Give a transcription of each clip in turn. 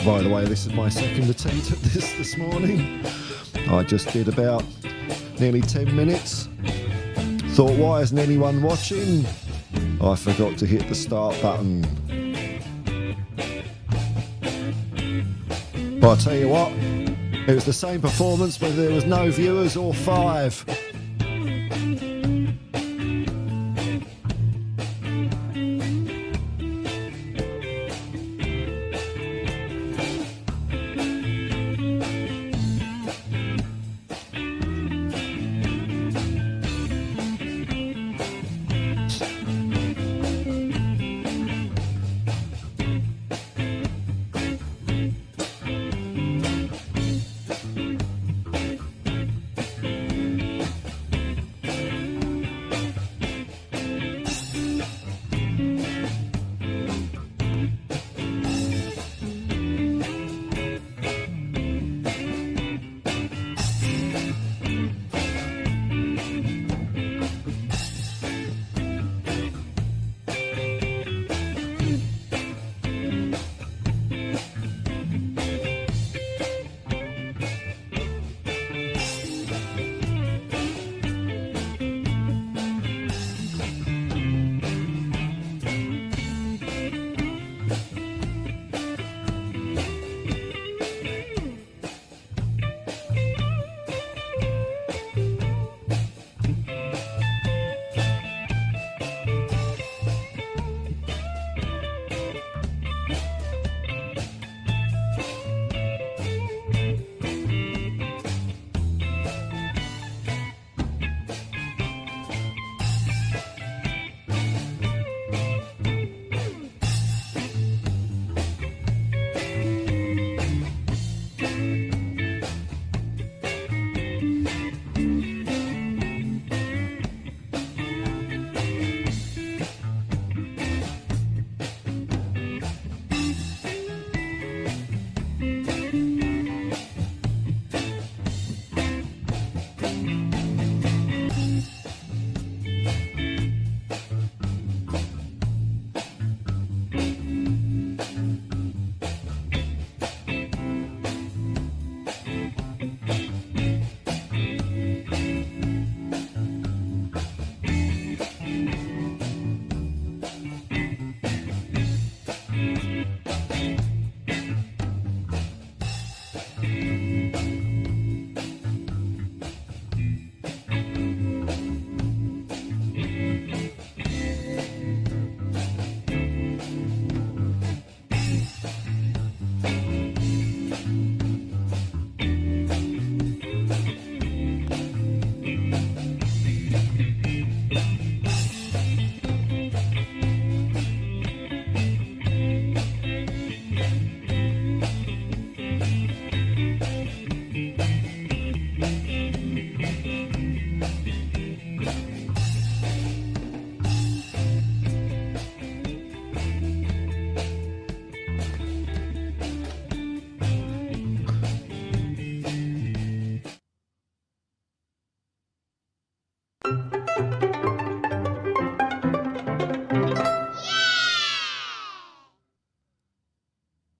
By the way, this is my second attempt at this morning. I just did about nearly 10 minutes. Thought, why isn't anyone watching? I forgot to hit the start button. But I'll tell you what, it was the same performance whether there was no viewers or 5.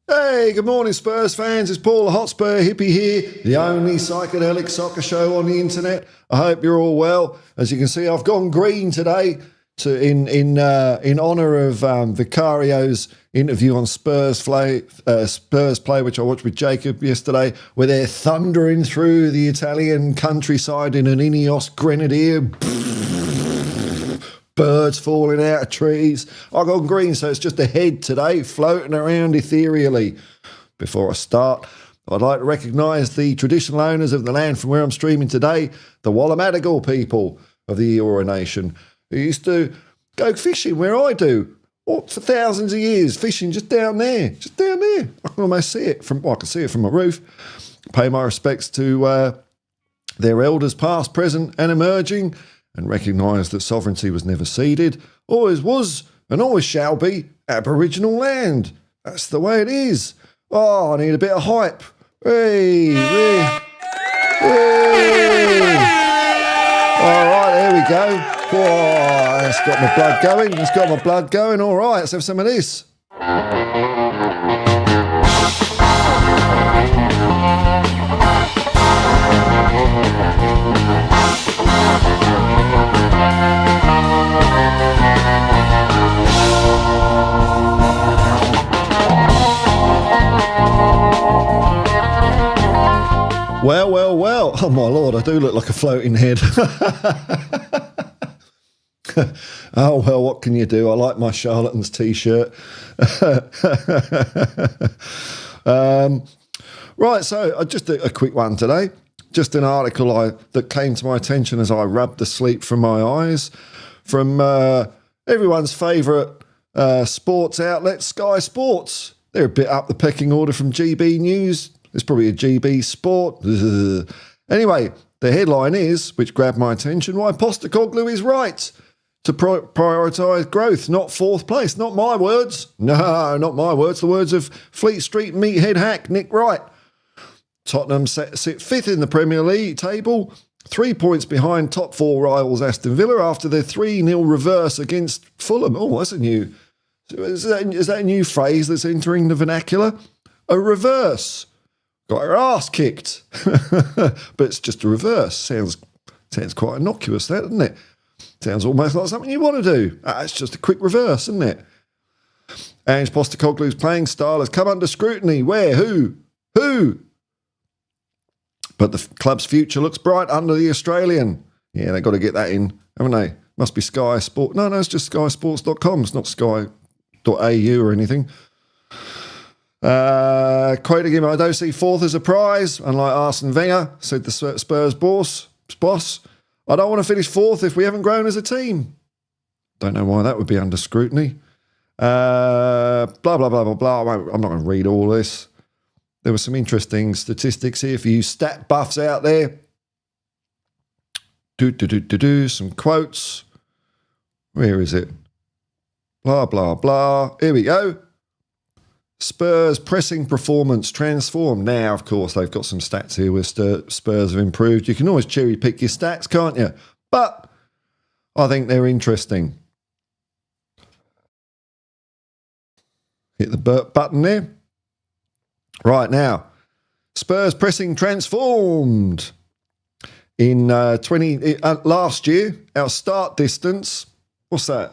Hey, good morning, Spurs fans. It's Paul, the Hotspur Hippie here, the only psychedelic soccer show on the internet. I hope you're all well. As you can see, I've gone green today in honour of Vicario's interview on Spurs Play, which I watched with Jacob yesterday, where they're thundering through the Italian countryside in an Ineos Grenadier. Birds falling out of trees. I've gone green, so it's just a head today, floating around ethereally. Before I start, I'd like to recognise the traditional owners of the land from where I'm streaming today, the Wallamadigal people of the Eora Nation, who used to go fishing where I do, for thousands of years, fishing just down there. I can almost see it I can see it from my roof. Pay my respects to their elders past, present and emerging, and recognise that sovereignty was never ceded, always was and always shall be Aboriginal land. That's the way it is. Oh, I need a bit of hype. Hey. All right, there we go. Oh, that's got my blood going. All right, let's have some of this. I do look like a floating head. Oh, well, what can you do? I like my charlatans T-shirt. Right, so just a quick one today. Just an article that came to my attention as I rubbed the sleep from my eyes from everyone's favourite sports outlet, Sky Sports. They're a bit up the pecking order from GB News. There's probably a GB Sport. Anyway, the headline is, which grabbed my attention, why Postecoglou is right to prioritise growth, not fourth place. Not my words. No, not my words. The words of Fleet Street meathead hack Nick Wright. Tottenham sit fifth in the Premier League table, 3 points behind top four rivals Aston Villa after their 3-0 reverse against Fulham. Oh, that's a new... Is that a new phrase that's entering the vernacular? A reverse. Got her ass kicked. But it's just a reverse. Sounds quite innocuous, that, doesn't it? Sounds almost like something you want to do. It's just a quick reverse, isn't it? Ange Postecoglou's playing style has come under scrutiny. Where? Who? But the club's future looks bright under the Australian. Yeah, they've got to get that in, haven't they? Must be Sky Sport. No, it's just skysports.com. It's not sky.au or anything. Quoting him, I don't see fourth as a prize, unlike Arsene Wenger, said the Spurs boss. I don't want to finish fourth if we haven't grown as a team. Don't know why that would be under scrutiny. Blah, blah, blah, blah, blah. I'm not going to read all this. There were some interesting statistics here for you stat buffs out there. Some quotes. Where is it? Blah, blah, blah. Here we go. Spurs pressing performance transformed. Now, of course, they've got some stats here where Spurs have improved. You can always cherry pick your stats, can't you? But I think they're interesting. Hit the button there. Right now, Spurs pressing transformed. In last year, our start distance, what's that?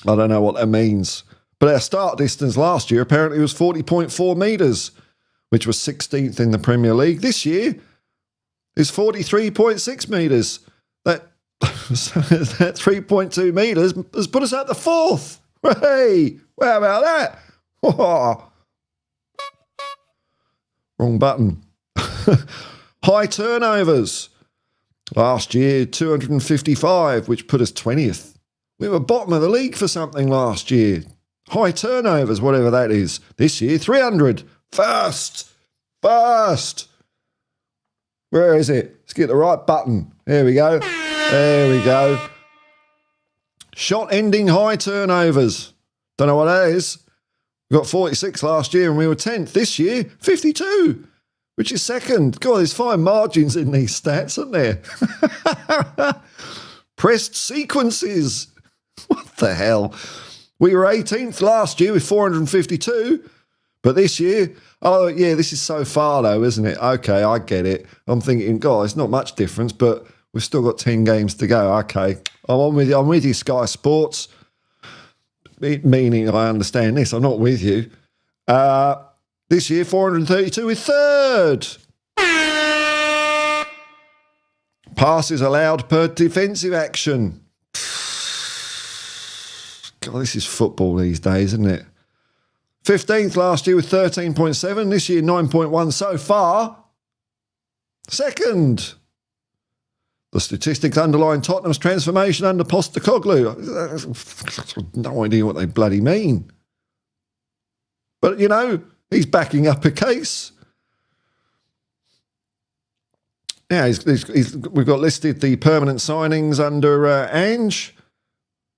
I don't know what that means. But our start distance last year apparently was 40.4 metres, which was 16th in the Premier League. This year is 43.6 metres. That 3.2 metres has put us at the fourth. Hey, how about that? Oh. Wrong button. High turnovers. Last year, 255, which put us 20th. We were bottom of the league for something last year. High turnovers, whatever that is. This year, 300. First. Where is it? Let's get the right button. There we go. Shot-ending high turnovers. Don't know what that is. We got 46 last year and we were 10th. This year, 52, which is second. God, there's fine margins in these stats, aren't there? Pressed sequences. What the hell? We were 18th last year with 452, but this year, oh yeah, this is so far though, isn't it? Okay, I get it. I'm thinking, God, it's not much difference, but we've still got 10 games to go. Okay, I'm with you, Sky Sports. Meaning I understand this. I'm not with you. This year, 432 with third. Passes allowed per defensive action. God, this is football these days, isn't it? 15th last year with 13.7. This year, 9.1 so far. Second. The statistics underline Tottenham's transformation under Postecoglou. No idea what they bloody mean. But, you know, he's backing up a case. Yeah, we've got listed the permanent signings under Ange.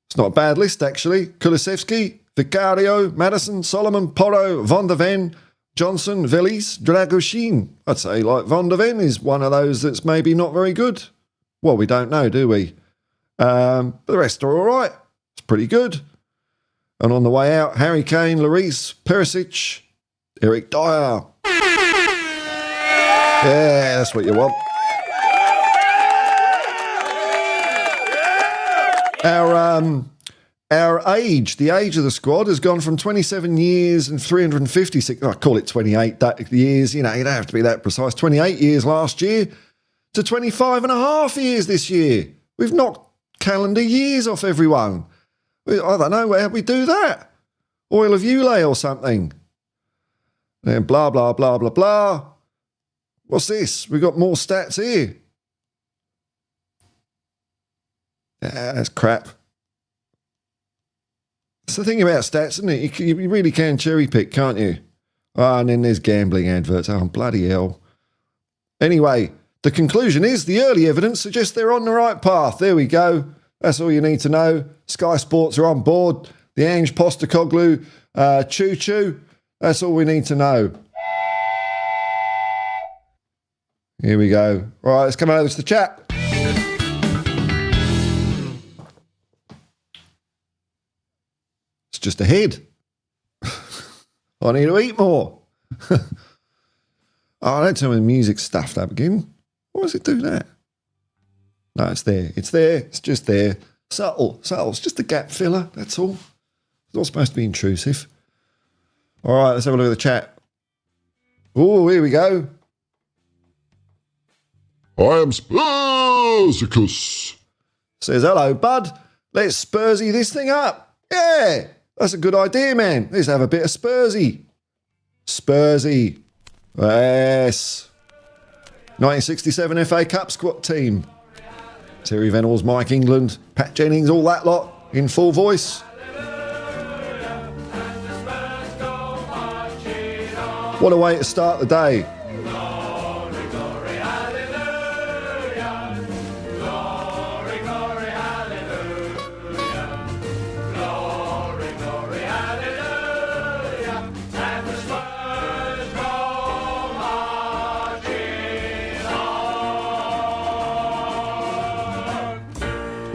It's not a bad list, actually. Kulusevski, Vicario, Maddison, Solomon, Porro, Van der Ven, Johnson, Villies, Dragoshin. I'd say, like, Van der Ven is one of those that's maybe not very good. Well, we don't know, do we? But the rest are all right. It's pretty good. And on the way out, Harry Kane, Lloris, Perisic, Eric Dyer. Yeah, that's what you want. Our age, the age of the squad has gone from 27 years and 356, I call it 28 years, you know, you don't have to be that precise, 28 years last year to 25 and a half years this year. We've knocked calendar years off everyone. I don't know, where we do that? Oil of Ulay or something. Then blah, blah, blah, blah, blah. What's this? We've got more stats here. That's crap. That's the thing about stats, isn't it? You really can cherry pick, can't you? Oh, and then there's gambling adverts. Oh, bloody hell. Anyway, the conclusion is the early evidence suggests they're on the right path. There we go. That's all you need to know. Sky Sports are on board. The Ange Postecoglou choo-choo. That's all we need to know. Here we go. All right, let's come over to the chat. It's just a head. I need to eat more. Oh, don't tell me the music's stuffed up again. Why does it do that? No, it's there. It's there. It's just there. Subtle. It's just a gap filler. That's all. It's not supposed to be intrusive. All right, let's have a look at the chat. Oh, here we go. I am Spursicus. Says, hello, bud. Let's Spursy this thing up. Yeah, that's a good idea, man. Let's have a bit of Spursy. Spursy. Yes. 1967 FA Cup squad team. Terry Venables, Mike England, Pat Jennings, all that lot in full voice. What a way to start the day.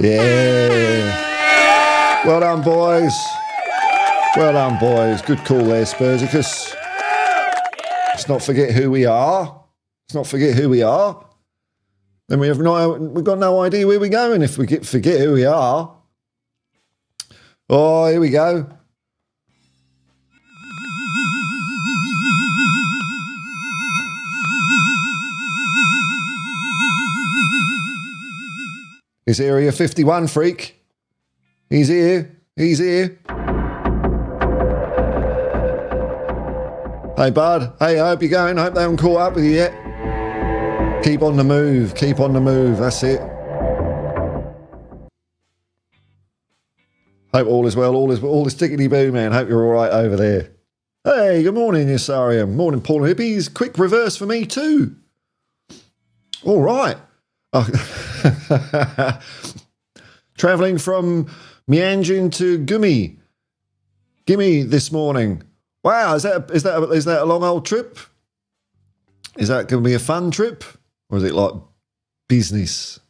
Yeah. Well done, boys. Well done, boys. Good call there, Spursicus. Let's not forget who we are. Let's not forget who we are. Then we've got no idea where we're going if we forget who we are. Oh, here we go. It's Area 51 freak. He's here. He's here. Hey, bud. Hey, I hope you're going. I hope they haven't caught up with you yet. Keep on the move. Keep on the move. That's it. Hope all is well. All is tickety-boo, man. Hope you're all right over there. Hey, good morning, Yesarium. Morning, Paul Hippies. Quick reverse for me, too. All right. Oh. Travelling from Mianjin to Gimme this morning. Wow, is that a long old trip? Is that going to be a fun trip, or is it like business?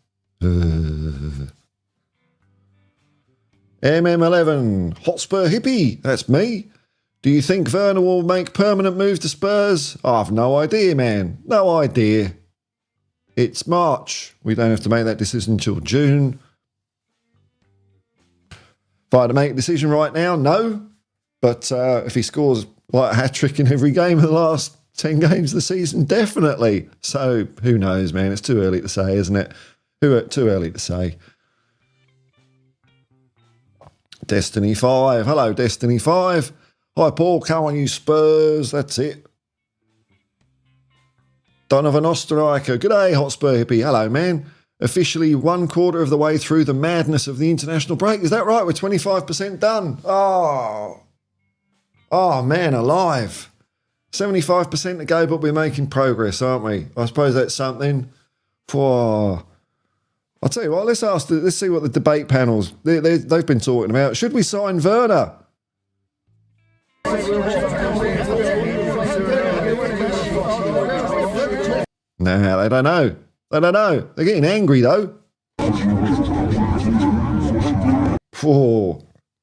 MM11 Hotspur Hippie. That's me. Do you think Werner will make permanent move to Spurs? I've no idea, man. No idea. It's March. We don't have to make that decision until June. If I had to make a decision right now, no. But if he scores like a hat-trick in every game of the last 10 games of the season, definitely. So who knows, man? It's too early to say, isn't it? Too early to say. Destiny 5. Hello, Destiny 5. Hi, Paul. Come on, you Spurs. That's it. Donovan Osterreicher. G'day, Hotspur Hippie. Hello, man. Officially 1/4 of the way through the madness of the international break. Is that right? We're 25% done. Oh, man, alive. 75% to go, but we're making progress, aren't we? I suppose that's something. I'll tell you what, let's see what the debate panels, they've been talking about. Should we sign Werner? No, they don't know. They don't know. They're getting angry, though.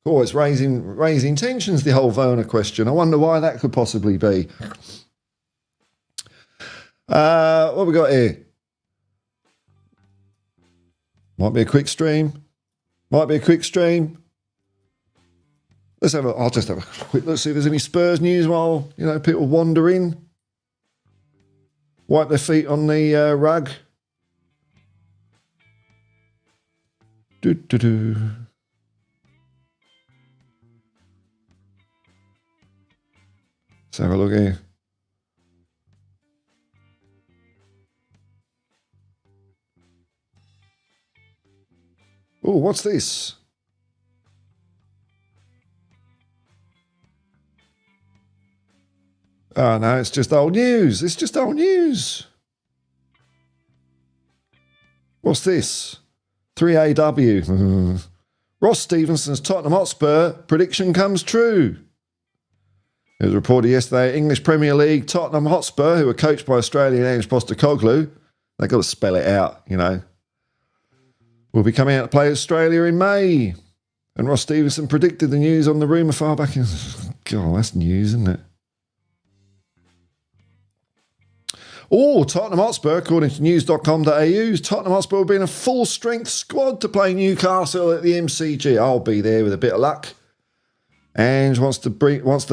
It's raising tensions, the whole Werner question. I wonder why that could possibly be. What have we got here? Might be a quick stream. I'll just have a quick look, see if there's any Spurs news while, people wander in. Wipe their feet on the rug. Do. Let's have a look here. Oh, what's this? Oh, no, it's just old news. It's just old news. What's this? 3AW. Ross Stevenson's Tottenham Hotspur prediction comes true. It was reported yesterday, English Premier League, Tottenham Hotspur, who were coached by Australian Ange Postecoglou, they've got to spell it out, you know, will be coming out to play Australia in May. And Ross Stevenson predicted the news on the rumour far back in... God, that's news, isn't it? Oh, Tottenham Hotspur, according to news.com.au, Tottenham Hotspur will be in a full-strength squad to play Newcastle at the MCG. I'll be there with a bit of luck. Ange wants the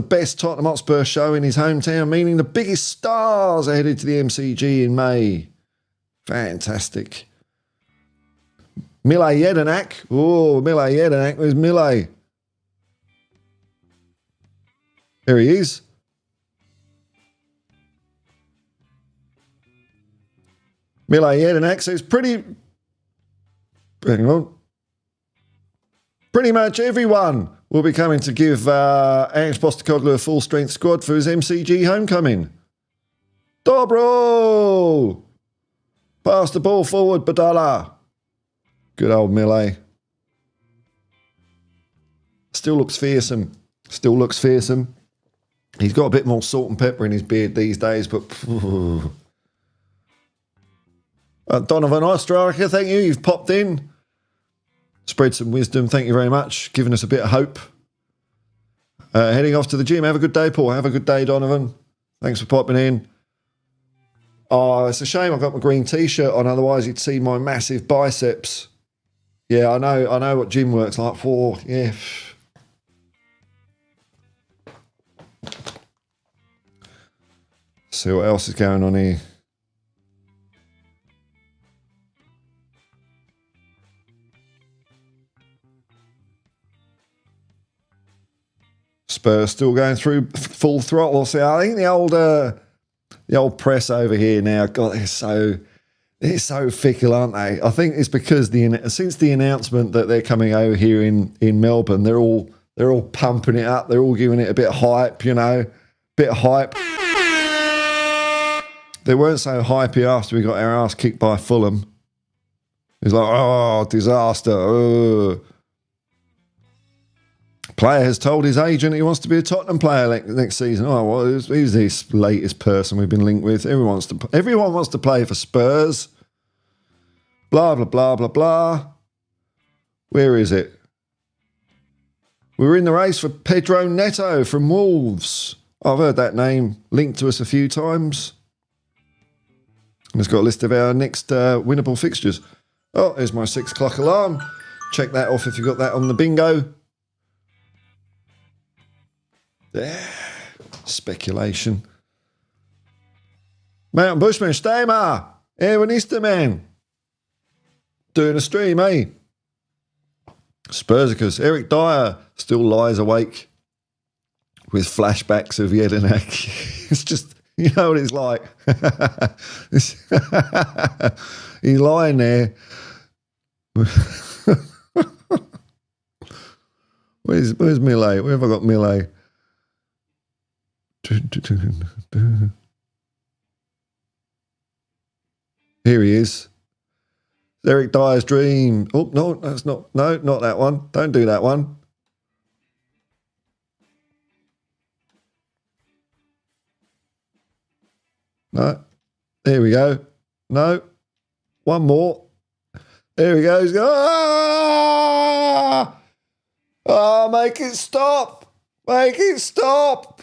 best Tottenham Hotspur show in his hometown, meaning the biggest stars are headed to the MCG in May. Fantastic. Mile Jedinak. Oh, Mile Jedinak. Where's Mile? There he is. Mile Jedinak says pretty much everyone will be coming to give Ange Postecoglou a full-strength squad for his MCG homecoming. Dobro! Pass the ball forward, Badala. Good old Mile. Still looks fearsome. Still looks fearsome. He's got a bit more salt and pepper in his beard these days, but... Donovan Ostraker, thank you. You've popped in. Spread some wisdom. Thank you very much. Giving us a bit of hope. Heading off to the gym. Have a good day, Paul. Have a good day, Donovan. Thanks for popping in. Oh, it's a shame I've got my green T-shirt on. Otherwise, you'd see my massive biceps. Yeah, I know what gym work's like for. Yeah. See what else is going on here. Spurs still going through full throttle. See, I think the old press over here now, God, they're so fickle, aren't they? I think it's because since the announcement that they're coming over here in Melbourne, they're all pumping it up. They're all giving it a bit of hype, you know, bit of hype. They weren't so hypey after we got our ass kicked by Fulham. It was like, oh, disaster. Oh. Player has told his agent he wants to be a Tottenham player next season. Oh, well, who's this latest person we've been linked with? Everyone wants to play for Spurs. Blah, blah, blah, blah, blah. Where is it? We're in the race for Pedro Neto from Wolves. I've heard that name linked to us a few times. And it's got a list of our next winnable fixtures. Oh, there's my 6 o'clock alarm. Check that off if you got that on the bingo. There. Speculation. Mountain Bushman, Steimer. Evanista, man. Doing a stream, eh? Spursicus. Eric Dyer still lies awake with flashbacks of Jedinak. It's just, you know what it's like. He's lying there. Where's Mile? Where have I got Mile? Here he is. Eric Dyer's dream. Oh, no, that's not. No, not that one. Don't do that one. No. There we go. No. One more. There he goes. Ah! Oh, make it stop. Make it stop.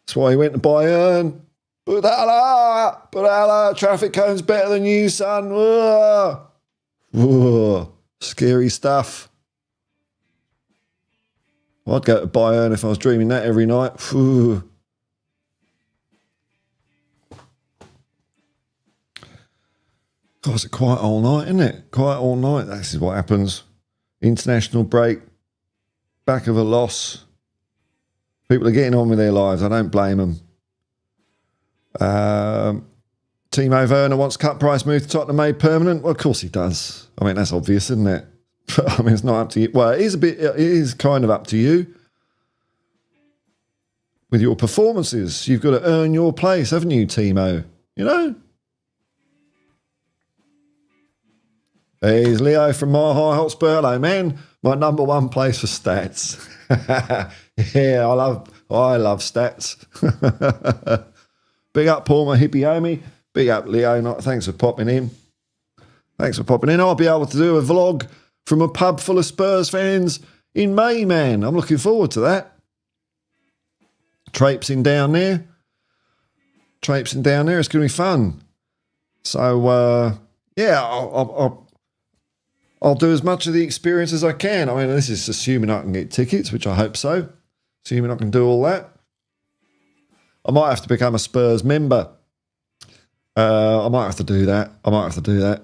That's why he went to Bayern. Budala, traffic cone's better than you, son. Whoa. Scary stuff. I'd go to Bayern if I was dreaming that every night. Whew. God, it's quiet all night, isn't it? Quiet all night. This is what happens. International break, back of a loss. People are getting on with their lives. I don't blame them. Timo Werner wants cut price move to Tottenham made permanent. Well, of course he does. I mean, that's obvious, isn't it? I mean, it's not up to you. Well, it is kind of up to you. With your performances, you've got to earn your place, haven't you, Timo? You know? Here's Leo from My High Hotspur. Hello, man. My number one place for stats. Yeah, I love stats. Big up Paul, my hippie homie. Big up Leo. Thanks for popping in. I'll be able to do a vlog from a pub full of Spurs fans in May, man. I'm looking forward to that. Traipsing down there. It's going to be fun. So, yeah, I'll do as much of the experience as I can. I mean, this is assuming I can get tickets, which I hope so. Assuming I can do all that. I might have to become a Spurs member. I might have to do that.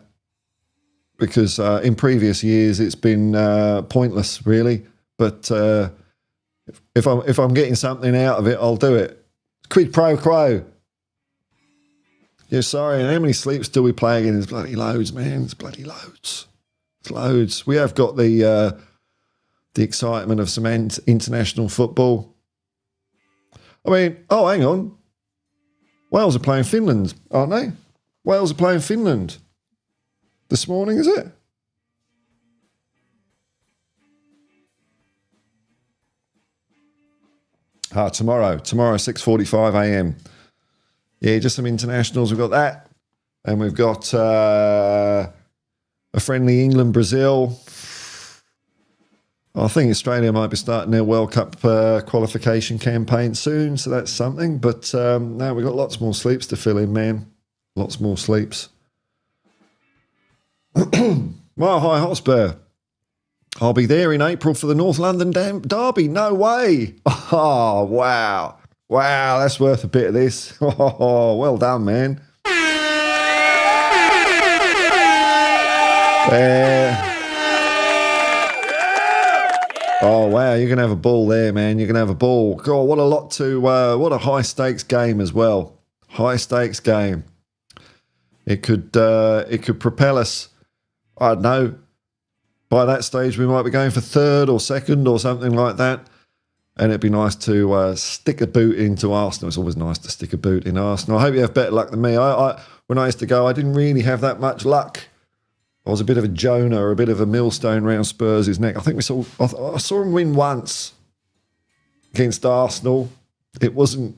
Because in previous years it's been pointless, really. But if I'm getting something out of it, I'll do it. Quid pro quo. Yeah, sorry. And how many sleeps do we play again? There's bloody loads, man. It's bloody loads. It's loads. We have got the excitement of some international football. I mean, oh, hang on. Wales are playing Finland, aren't they? Wales are playing Finland this morning, is it? Tomorrow, 6:45 a.m. Yeah, just some internationals. We've got that. And we've got a friendly England-Brazil. I think Australia might be starting their World Cup qualification campaign soon, so that's something. But no, we've got lots more sleeps to fill in, man. Lots more sleeps. Well, High Hotspur. I'll be there in April for the North London Derby. No way. Oh, wow. Wow, that's worth a bit of this. Oh, well done, man. Oh, wow, you're going to have a ball there, man. You're going to have a ball. God, what a high-stakes game as well. High-stakes game. It could propel us, I don't know, by that stage we might be going for third or second or something like that. And it'd be nice to stick a boot into Arsenal. It's always nice to stick a boot in Arsenal. I hope you have better luck than me. When I used to go, I didn't really have that much luck. I was a bit of a Jonah or a bit of a millstone round Spurs' neck. I think I saw him win once against Arsenal. It wasn't...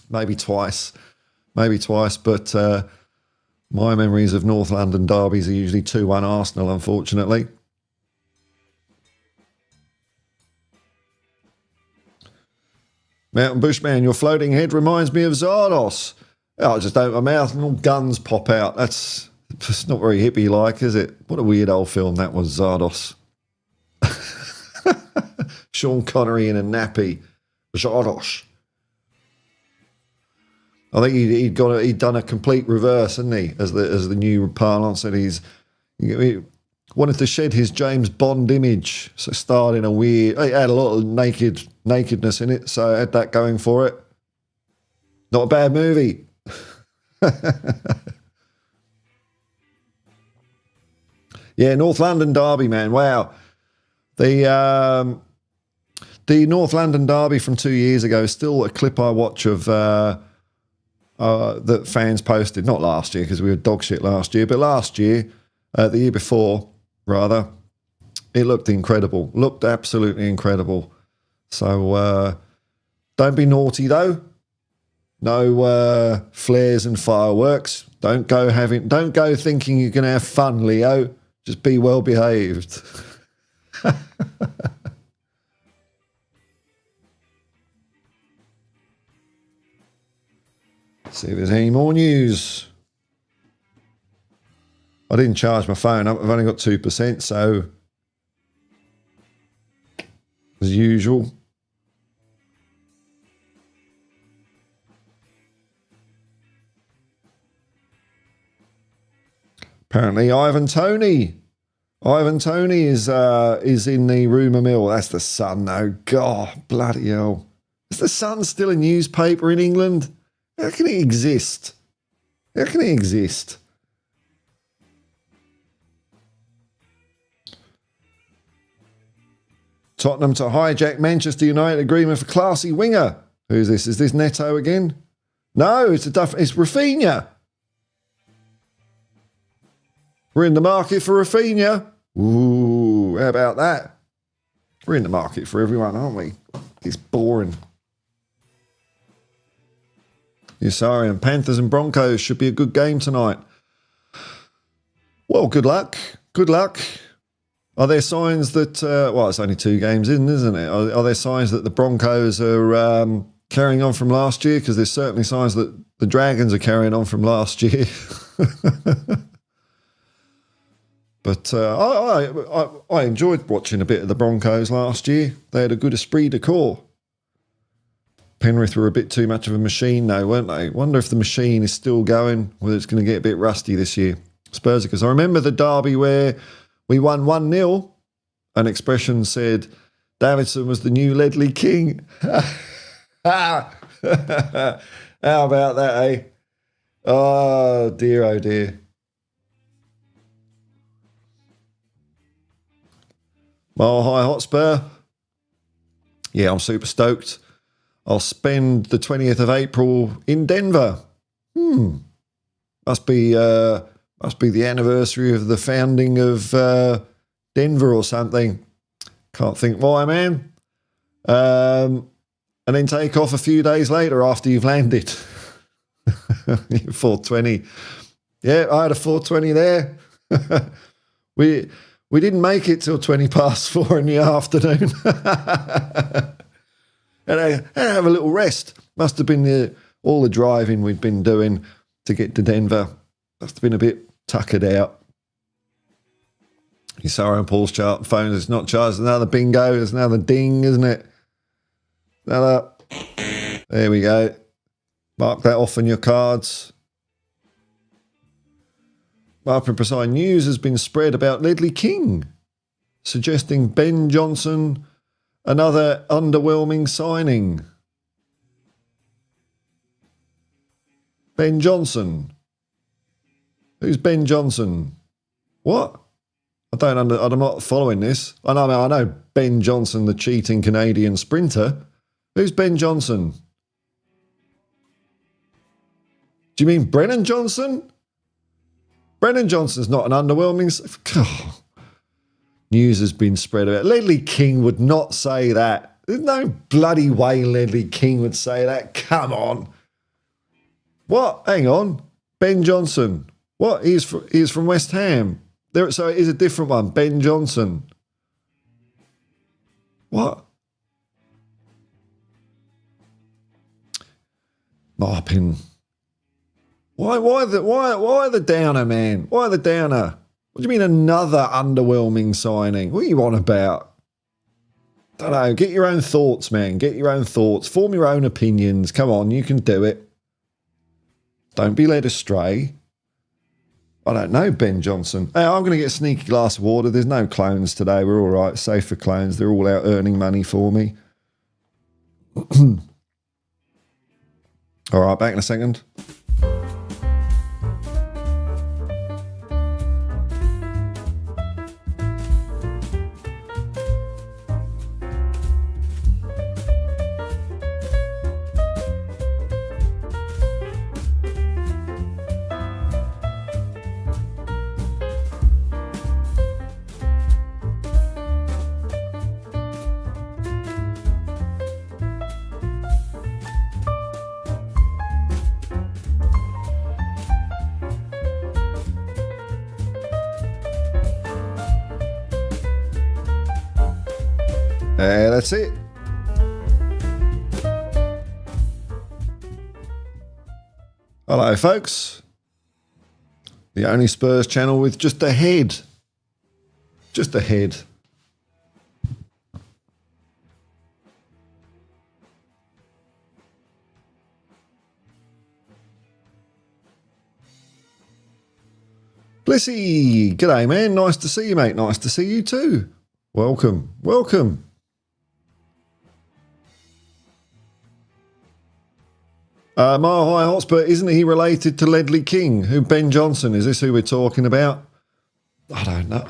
Maybe twice. But my memories of North London derbies are usually 2-1 Arsenal, unfortunately. Mountain Bushman, your floating head reminds me of Zardos. Oh, I just open my mouth and all guns pop out. That's not very hippie-like, is it? What a weird old film that was, Zardos. Sean Connery in a nappy. Zardos. I think he'd done a complete reverse, hadn't he? As the new parlance, and he wanted to shed his James Bond image, so starred in a weird. It had a lot of nakedness in it, so it had that going for it. Not a bad movie. Yeah, North London Derby, man. Wow, the North London Derby from 2 years ago is still a clip I watch of. That fans posted, not last year because we were dog shit last year, but last year, the year before, rather, it looked incredible. Looked absolutely incredible. So don't be naughty though. No flares and fireworks. Don't go thinking you're going to have fun, Leo. Just be well behaved. See if there's any more news. I didn't charge my phone up. I've only got 2%, so as usual. Apparently, Ivan Toney is in the rumour mill. That's the Sun, though. God, bloody hell. Is the Sun still a newspaper in England? How can it exist? How can it exist? Tottenham to hijack Manchester United agreement for classy winger. Who's this? Is this Neto again? No, it's Rafinha. We're in the market for Rafinha. Ooh, how about that? We're in the market for everyone, aren't we? It's boring. Sorry, and Panthers and Broncos should be a good game tonight. Well, good luck. Good luck. Are there signs that, well, it's only 2 games in, isn't it? Are there signs that the Broncos are carrying on from last year? Because there's certainly signs that the Dragons are carrying on from last year. But I enjoyed watching a bit of the Broncos last year. They had a good esprit de corps. Penrith were a bit too much of a machine, though, weren't they? Wonder if the machine is still going, whether it's going to get a bit rusty this year. Spurs, because I remember the derby where we won 1-0. An expression said, Davidson was the new Ledley King. How about that, eh? Oh, dear, oh, dear. Mile High Hotspur. Yeah, I'm super stoked. I'll spend the 20th of April in Denver. Must be the anniversary of the founding of Denver or something. Can't think why, man. And then take off a few days later after you've landed. 420. Yeah, I had a 420 there. We didn't make it till 20 past 4 in the afternoon. And I have a little rest. Must have been all the driving we'd been doing to get to Denver. Must have been a bit tuckered out. Sorry on Paul's phone. It's not charged. Another bingo. There's another ding, isn't it? Another. There we go. Mark that off on your cards. Mark Precise news has been spread about Ledley King, suggesting Ben Johnson, another underwhelming signing. Ben Johnson. Who's Ben Johnson? What? I'm not following this. I know Ben Johnson, the cheating Canadian sprinter. Who's Ben Johnson? Do you mean Brennan Johnson? Brennan Johnson's not an underwhelming... News has been spread about. Ledley King would not say that. There's no bloody way Ledley King would say that. Come on. What? Hang on. Ben Johnson. What? He's from West Ham. So it is a different one. Ben Johnson. What? Marpin. Why the downer, man? Why the downer? What do you mean another underwhelming signing? What are you on about? Don't know. Get your own thoughts, man. Get your own thoughts. Form your own opinions. Come on, you can do it. Don't be led astray. I don't know, Ben Johnson. Hey, I'm going to get a sneaky glass of water. There's no clones today. We're all right. Safe for clones. They're all out earning money for me. All right, back in a second. That's it. Hello, folks. The only Spurs channel with just a head. Just a head. Blissy, g'day man, nice to see you mate, nice to see you too. Welcome, welcome. Mile High Hotspur, isn't he related to Ledley King? Who, Ben Johnson, is this who we're talking about? I don't know.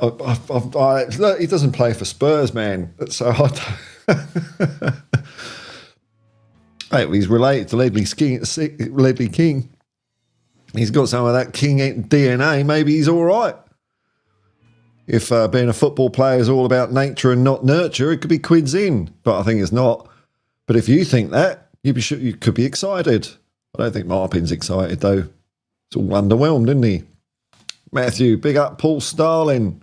Look, he doesn't play for Spurs, man. So I don't... Hey, he's related to Ledley King. He's got some of that King DNA. Maybe he's all right. If being a football player is all about nature and not nurture, it could be quids in. But I think it's not. But if you think that, you could be excited. I don't think Marpin's excited, though. It's all underwhelmed, isn't he? Matthew, big up Paul Starling.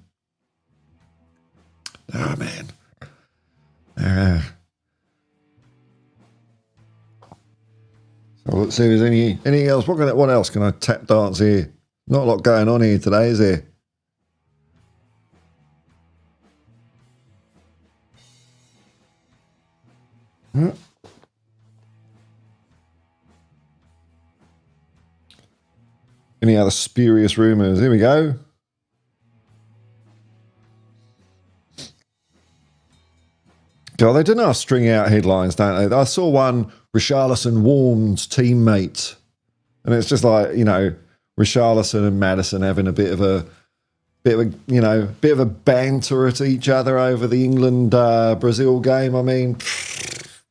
Oh, man. So let's see if there's anything else. What else can I tap dance here? Not a lot going on here today, is there? Huh? Any other spurious rumours? Here we go. God, they don't know how to string out headlines, don't they? I saw one, Richarlison warns teammate. And it's just like, you know, Richarlison and Maddison having a bit of a banter at each other over the England Brazil game. I mean, of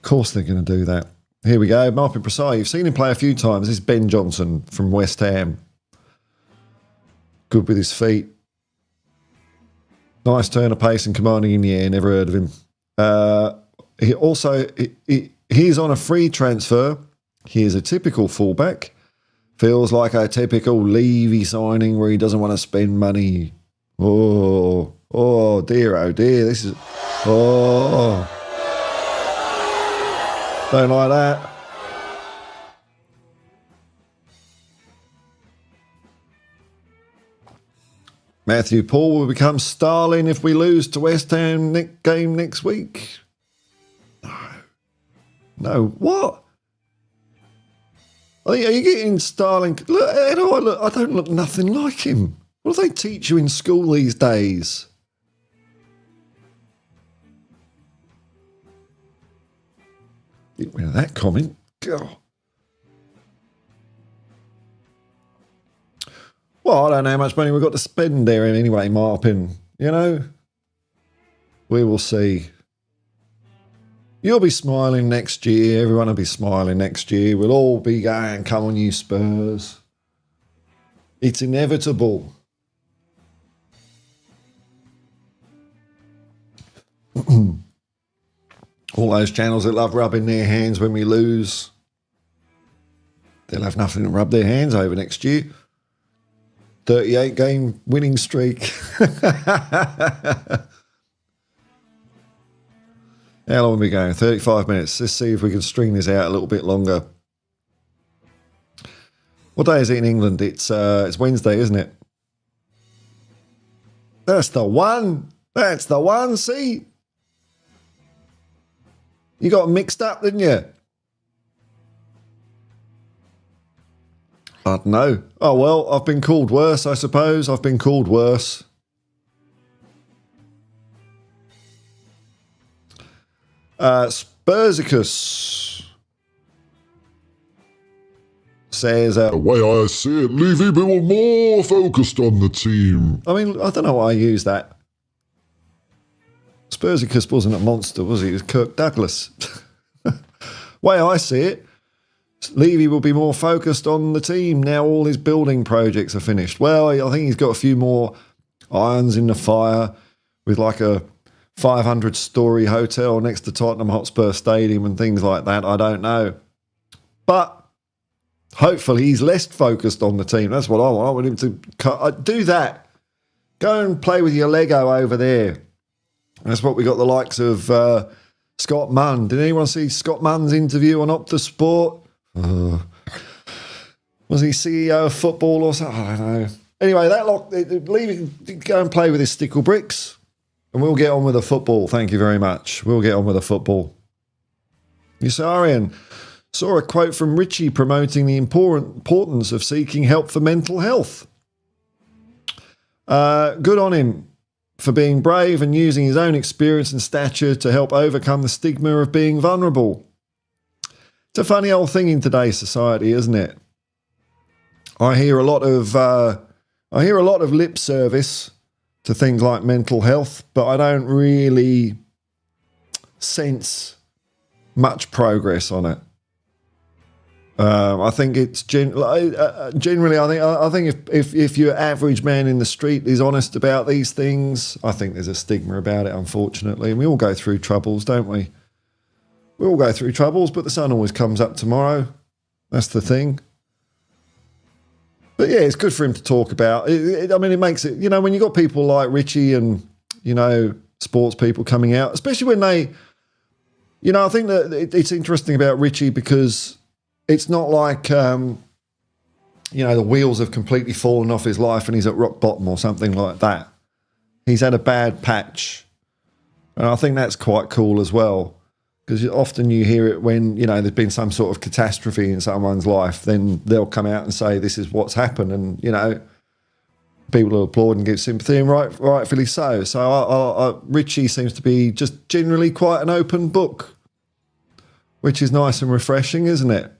course they're going to do that. Here we go. Marpin Prasai. You've seen him play a few times. This is Ben Johnson from West Ham. Good with his feet. Nice turn of pace and commanding in the air. Never heard of him. He's on a free transfer. He's a typical fullback. Feels like a typical Levy signing where he doesn't want to spend money. Oh dear, oh dear. This is... Oh... Don't like that. Matthew Paul will become Starling if we lose to West Ham game next week. No. What? Are you getting Starling? Look, how do I look? I don't look nothing like him. What do they teach you in school these days? Get rid of that comment. God. Well, I don't know how much money we've got to spend there anyway, Marpin. You know? We will see. You'll be smiling next year. Everyone will be smiling next year. We'll all be going, come on you Spurs. It's inevitable. All those channels that love rubbing their hands when we lose, they'll have nothing to rub their hands over next year. 38 game winning streak. How long are we going? 35 minutes. Let's see if we can string this out a little bit longer. What day is it in England? It's Wednesday, isn't it? That's the one. That's the one. See? You got mixed up, didn't you? I don't know. Oh, well, I've been called worse, I suppose. I've been called worse. Spursicus says... the way I see it, Levy be more focused on the team. I mean, I don't know why I use that. Spursicus wasn't a monster, was he? It was Kirk Douglas. Way I see it, Levy will be more focused on the team now all his building projects are finished. Well, I think he's got a few more irons in the fire with like a 500-storey hotel next to Tottenham Hotspur Stadium and things like that. I don't know. But hopefully he's less focused on the team. That's what I want. I want him to do that. Go and play with your Lego over there. That's what we got the likes of Scott Munn. Did anyone see Scott Munn's interview on Optus Sport? Was he CEO of football or something? I don't know. Anyway, leave it, go and play with his stickle bricks and we'll get on with the football. Thank you very much. We'll get on with the football. Yusarian saw a quote from Richie promoting the importance of seeking help for mental health. Good on him for being brave and using his own experience and stature to help overcome the stigma of being vulnerable. It's a funny old thing in today's society, isn't it? I hear a lot of lip service to things like mental health, but I don't really sense much progress on it. I think it's generally. I think if your average man in the street is honest about these things, I think there's a stigma about it. Unfortunately, and we all go through troubles, don't we? We all go through troubles, but the sun always comes up tomorrow. That's the thing. But yeah, it's good for him to talk about. It makes it, when you got people like Richie and, sports people coming out, especially when they, I think that it's interesting about Richie because it's not like, the wheels have completely fallen off his life and he's at rock bottom or something like that. He's had a bad patch. And I think that's quite cool as well. Because often you hear it when, there's been some sort of catastrophe in someone's life, then they'll come out and say, this is what's happened. And, people will applaud and give sympathy, and rightfully so. So Richie seems to be just generally quite an open book, which is nice and refreshing, isn't it?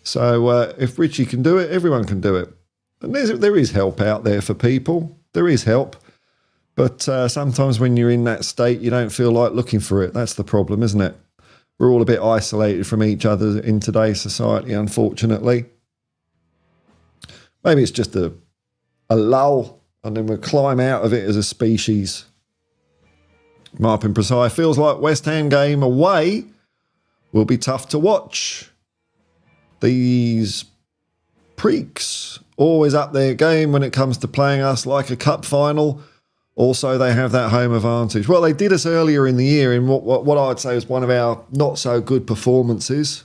So if Richie can do it, everyone can do it. And there is help out there for people. There is help. But sometimes when you're in that state, you don't feel like looking for it. That's the problem, isn't it? We're all a bit isolated from each other in today's society, unfortunately. Maybe it's just a lull, and then we'll climb out of it as a species. Marpin Precise feels like West Ham game away will be tough to watch. These Preeks always up their game when it comes to playing us like a cup final. Also, they have that home advantage. Well, they did us earlier in the year in what I would say is one of our not so good performances.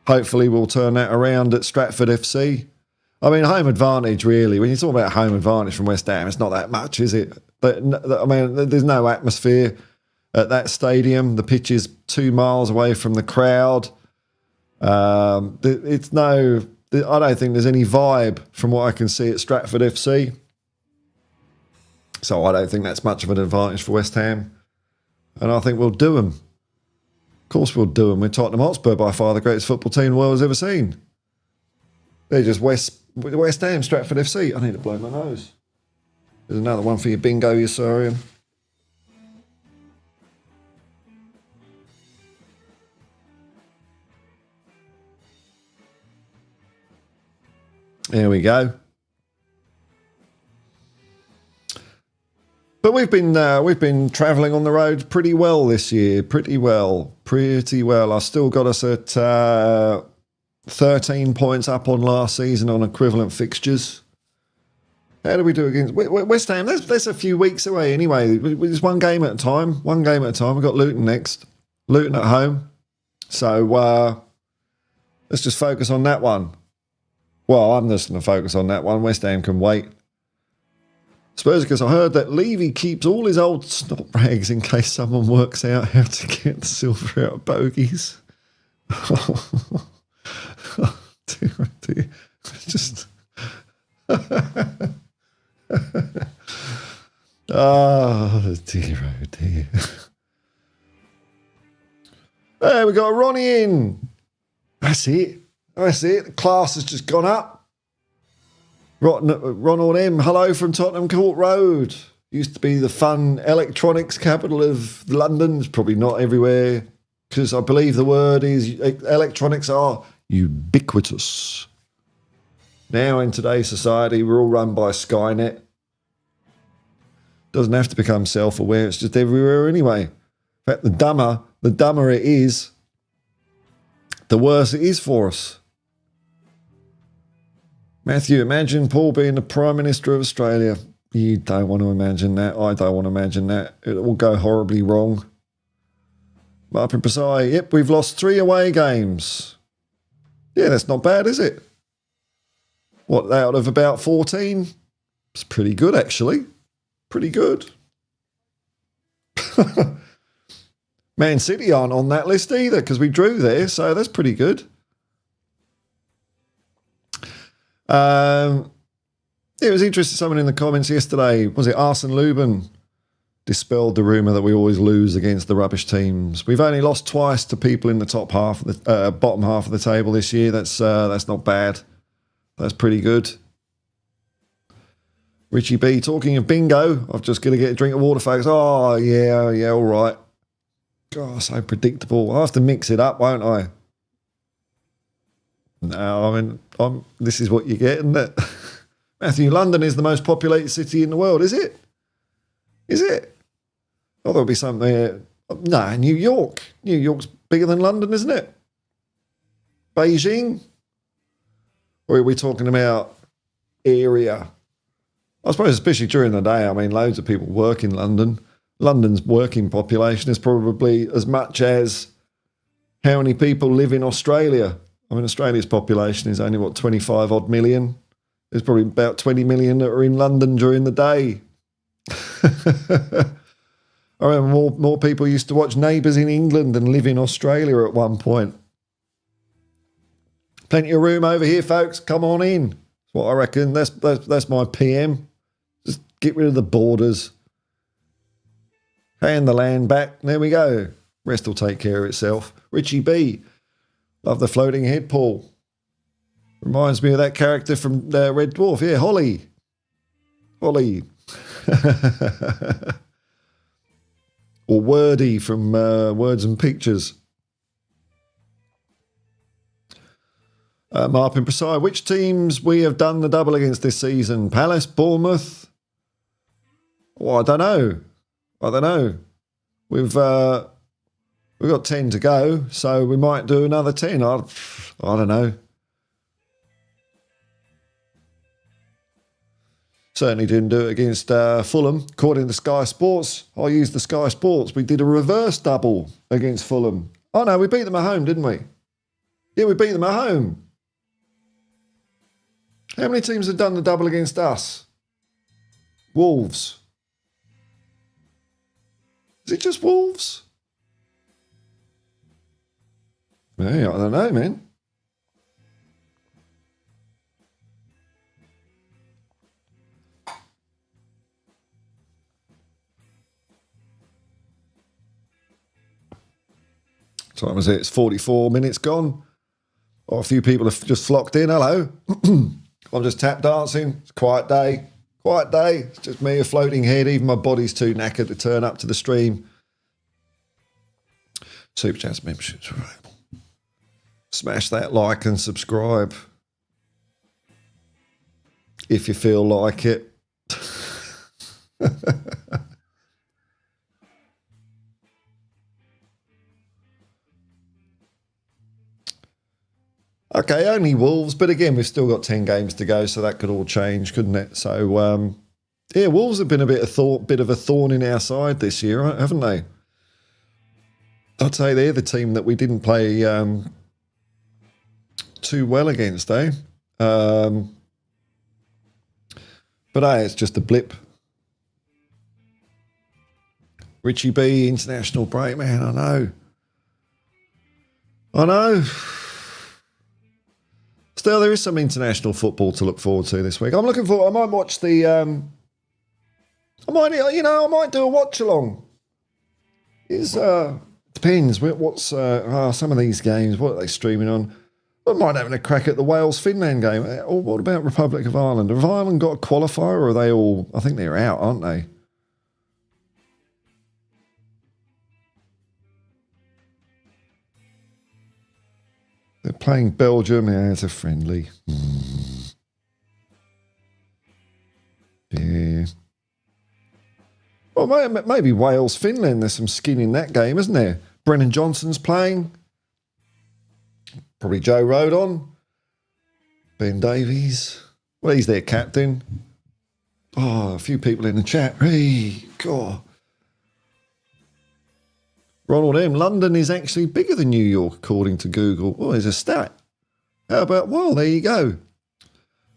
Hopefully, we'll turn that around at Stratford FC. I mean, home advantage, really. When you talk about home advantage from West Ham, it's not that much, is it? But there's no atmosphere at that stadium. The pitch is 2 miles away from the crowd. I don't think there's any vibe from what I can see at Stratford FC. So I don't think that's much of an advantage for West Ham. And I think we'll do them. Of course we'll do them. We're Tottenham Hotspur, by far the greatest football team the world has ever seen. They're just West Ham, Stratford FC. I need to blow my nose. There's another one for your bingo, you saurian. There we go. But we've been travelling on the road pretty well this year. Pretty well. I've still got us at 13 points up on last season on equivalent fixtures. How do we do against West Ham? That's a few weeks away anyway. It's one game at a time. We've got Luton next. Luton at home. So let's just focus on that one. Well, I'm just going to focus on that one. West Ham can wait. Suppose because I heard that Levy keeps all his old snot rags in case someone works out how to get the silver out of bogies. Dear, oh dear. Just... oh, dear, oh dear. Hey, we got Ronnie in. That's it. The class has just gone up. Ronald M. Hello from Tottenham Court Road. Used to be the fun electronics capital of London. It's probably not everywhere because I believe the word is electronics are ubiquitous. Now in today's society, we're all run by Skynet. Doesn't have to become self-aware. It's just everywhere anyway. In fact, the dumber it is, the worse it is for us. Matthew, imagine Paul being the Prime Minister of Australia. You don't want to imagine that. I don't want to imagine that. It will go horribly wrong. Marpin Precise, yep, we've lost 3 away games. Yeah, that's not bad, is it? What, out of about 14? It's pretty good, actually. Pretty good. Man City aren't on that list either because we drew there, so that's pretty good. It was interesting. Someone in the comments yesterday, was it Arsene Lubin, dispelled the rumour that we always lose against the rubbish teams. We've only lost twice to people in the top half of the bottom half of the table this year. That's not bad. That's pretty good. Richie B, talking of bingo, I've just got to get a drink of water, folks. Oh, yeah, all right. God, so predictable. I'll have to mix it up, won't I? No, I mean, this is what you get, isn't it? Matthew, London is the most populated city in the world, is it? Is it? Oh, there'll be something there. No, New York. New York's bigger than London, isn't it? Beijing? Or are we talking about area? I suppose especially during the day, I mean, loads of people work in London. London's working population is probably as much as how many people live in Australia. I mean, Australia's population is only, 25 odd million. There's probably about 20 million that are in London during the day. I remember more people used to watch Neighbours in England than live in Australia at one point. Plenty of room over here, folks. Come on in. That's what I reckon. That's my PM. Just get rid of the borders. Hand the land back. There we go. Rest will take care of itself. Richie B. Love the floating head, Paul. Reminds me of that character from Red Dwarf. Yeah, Holly. Holly. Or Wordy from Words and Pictures. Marpin Preside, which teams we have done the double against this season? Palace, Bournemouth? Well, I don't know. We've got 10 to go, so we might do another 10. I don't know. Certainly didn't do it against Fulham. According to Sky Sports, I used the Sky Sports. We did a reverse double against Fulham. Oh, no, we beat them at home, didn't we? Yeah, we beat them at home. How many teams have done the double against us? Wolves. Is it just Wolves? Hey, I don't know, man. Time is it? It's 44 minutes gone. Oh, a few people have just flocked in. Hello. I'm just tap dancing. It's a quiet day. Quiet day. It's just me, a floating head. Even my body's too knackered to turn up to the stream. Super Chats memberships available. Smash that like and subscribe if you feel like it. Okay, only Wolves, but again, we've still got 10 games to go, so that could all change, couldn't it? So, yeah, Wolves have been a bit of a thorn in our side this year, haven't they? I'd say they're the team that we didn't play too well against, eh? But hey, it's just a blip. Richie B, international break, man, I know. Still, there is some international football to look forward to this week. I'm looking forward. I might watch the. I might do a watch along. Depends. What's some of these games? What are they streaming on? I might have a crack at the Wales-Finland game. Or what about Republic of Ireland? Have Ireland got a qualifier, or are they all? I think they're out, aren't they? They're playing Belgium. Yeah, it's a friendly. Yeah. Well, maybe Wales, Finland. There's some skin in that game, isn't there? Brennan Johnson's playing. Probably Joe Rodon. Ben Davies. Well, he's their captain. Oh, a few people in the chat. Hey, God. Ronald M. London is actually bigger than New York, according to Google. Oh, there's a stat. How about, well, there you go.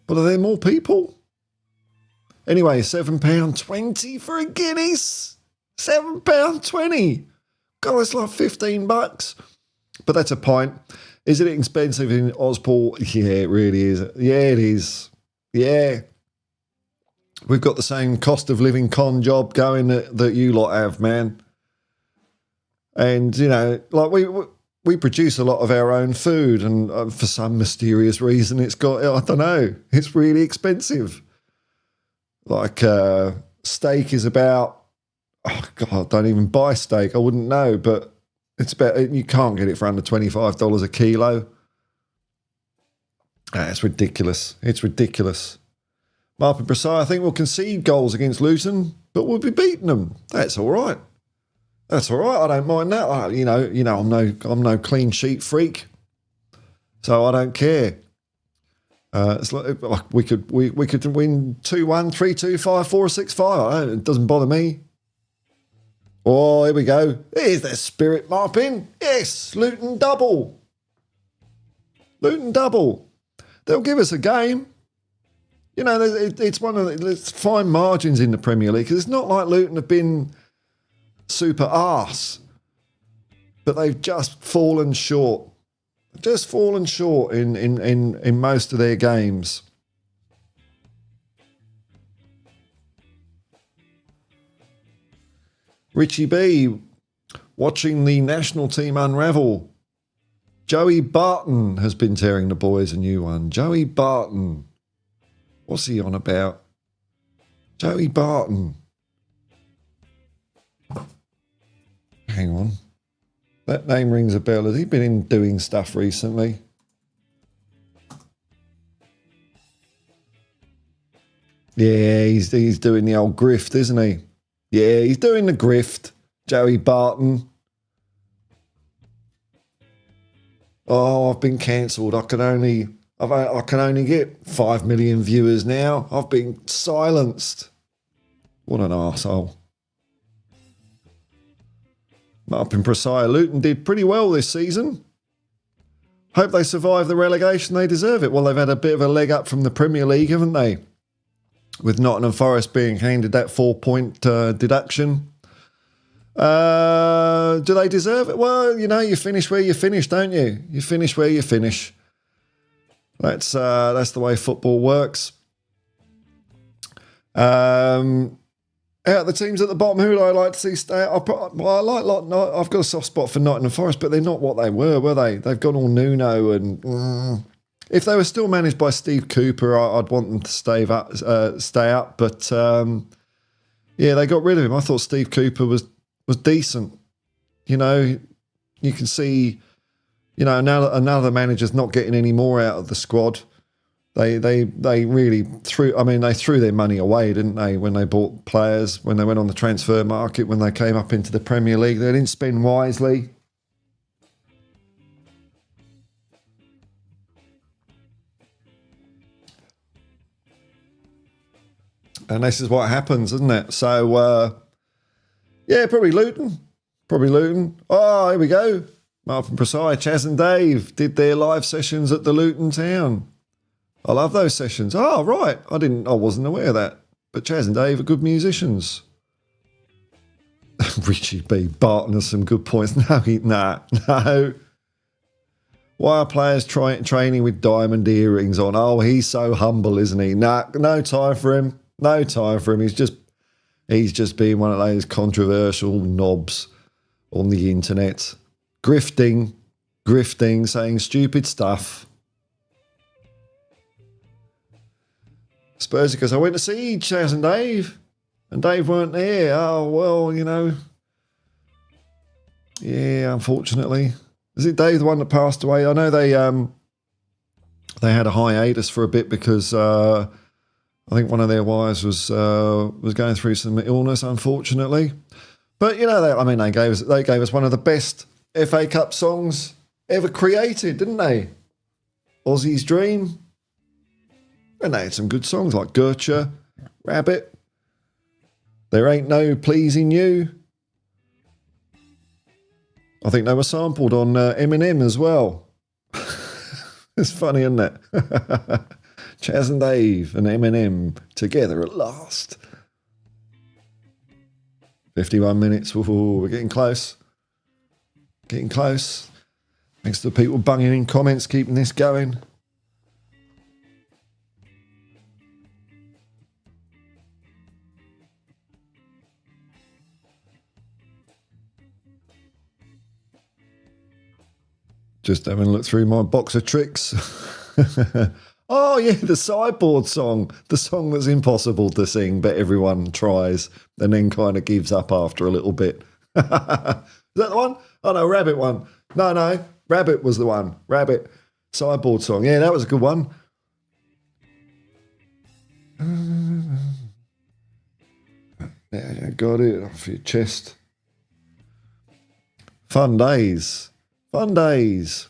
But are there more people? Anyway, £7.20 for a Guinness. £7.20. God, it's like $15. But that's a pint. Is it expensive in Hotspur? Yeah, it really is. Yeah, it is. Yeah. We've got the same cost of living con job going that you lot have, man. And, you know, like we produce a lot of our own food, and for some mysterious reason it's got, I don't know, it's really expensive. Like steak is about, oh God, I don't even buy steak. I wouldn't know, but it's about, you can't get it for under $25 a kilo. It's ridiculous. It's ridiculous. Marpin Prasai, I think we'll concede goals against Luton, but we'll be beating them. That's all right. That's all right. I don't mind that. I'm no clean sheet freak, so I don't care. It's like we could win 2-1, 3-2, 5-4, 6-5. It doesn't bother me. Oh, here we go. Here's their spirit, Marpin. Yes, Luton double. Luton double. They'll give us a game. You know, it's one of there's fine margins in the Premier League, because it's not like Luton have been super arse, but they've just fallen short. Just fallen short in most of their games. Richie B, watching the national team unravel. Joey Barton has been tearing the boys a new one. Joey Barton. What's he on about? Joey Barton. Hang on. That name rings a bell. Has he been doing stuff recently? Yeah, he's doing the old grift, isn't he? Yeah, he's doing the grift. Joey Barton. Oh, I've been cancelled. I can only get 5 million viewers now. I've been silenced. What an arsehole. Marpin Prasai, Luton did pretty well this season. Hope they survive the relegation. They deserve it. Well, they've had a bit of a leg up from the Premier League, haven't they? With Nottingham Forest being handed that 4-point deduction. Do they deserve it? Well, you know, you finish where you finish, don't you? You finish where you finish. That's the way football works. Out of the teams at the bottom, who do I like to see stay? I've got a soft spot for Nottingham Forest, but they're not what they were they? They've gone all Nuno, and if they were still managed by Steve Cooper, I'd want them to stay up. But yeah, they got rid of him. I thought Steve Cooper was decent. You know, you can see, you know, another manager's not getting any more out of the squad. They really threw their money away, didn't they, when they bought players, when they went on the transfer market, when they came up into the Premier League. They didn't spend wisely. And this is what happens, isn't it? So, yeah, probably Luton. Oh, here we go. Marpin Prasai, Chaz and Dave did their live sessions at the Luton Town. I love those sessions. Oh, right. I wasn't aware of that. But Chaz and Dave are good musicians. Richie B. Barton has some good points. No. Why are players training with diamond earrings on? Oh, he's so humble, isn't he? No time for him. No time for him. He's just being one of those controversial knobs on the internet. Grifting, saying stupid stuff. Spursy goes, I went to see Chaz and Dave weren't there. Oh, well, you know. Yeah, unfortunately. Is it Dave the one that passed away? I know they had a hiatus for a bit because I think one of their wives was going through some illness, unfortunately. But you know, they gave us one of the best FA Cup songs ever created, didn't they? Aussie's Dream. And they had some good songs like Gertrude, Rabbit, There Ain't No Pleasing You. I think they were sampled on Eminem as well. It's funny, isn't it? Chaz and Dave and Eminem together at last. 51 minutes. Ooh, we're getting close. Thanks to the people bunging in comments, keeping this going. Just having a look through my box of tricks. Oh, yeah, the sideboard song. The song that's impossible to sing, but everyone tries and then kind of gives up after a little bit. Is that the one? Oh, no, Rabbit one. No, Rabbit was the one. Rabbit. Sideboard song. Yeah, that was a good one. Yeah, got it off your chest. Fun days. Fun days.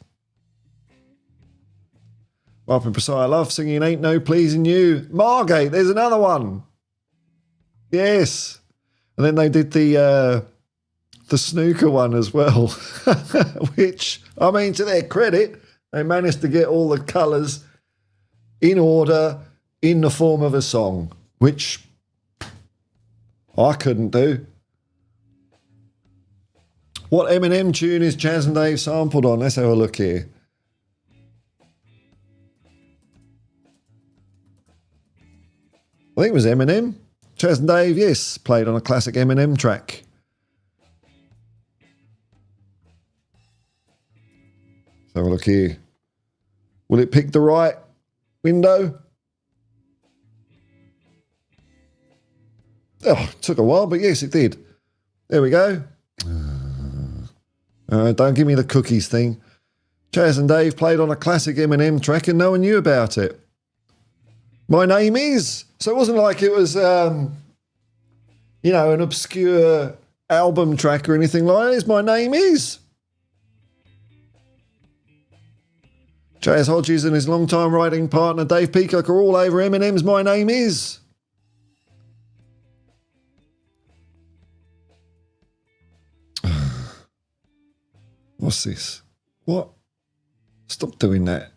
Up in Precise, I love singing Ain't No Pleasing You. Margate, there's another one. Yes. And then they did the snooker one as well, which, I mean, to their credit, they managed to get all the colours in order in the form of a song, which I couldn't do. What Eminem tune is Chaz and Dave sampled on? Let's have a look here. I think it was Eminem. Chaz and Dave, yes, played on a classic Eminem track. Let's have a look here. Will it pick the right window? Oh, it took a while, but yes, it did. There we go. Don't give me the cookies thing. Chaz and Dave played on a classic Eminem track and no one knew about it. My Name Is. So it wasn't like it was, an obscure album track or anything like that. My Name Is. Chaz Hodges and his longtime writing partner Dave Peacock are all over Eminem's My Name Is. What's this? What? Stop doing that.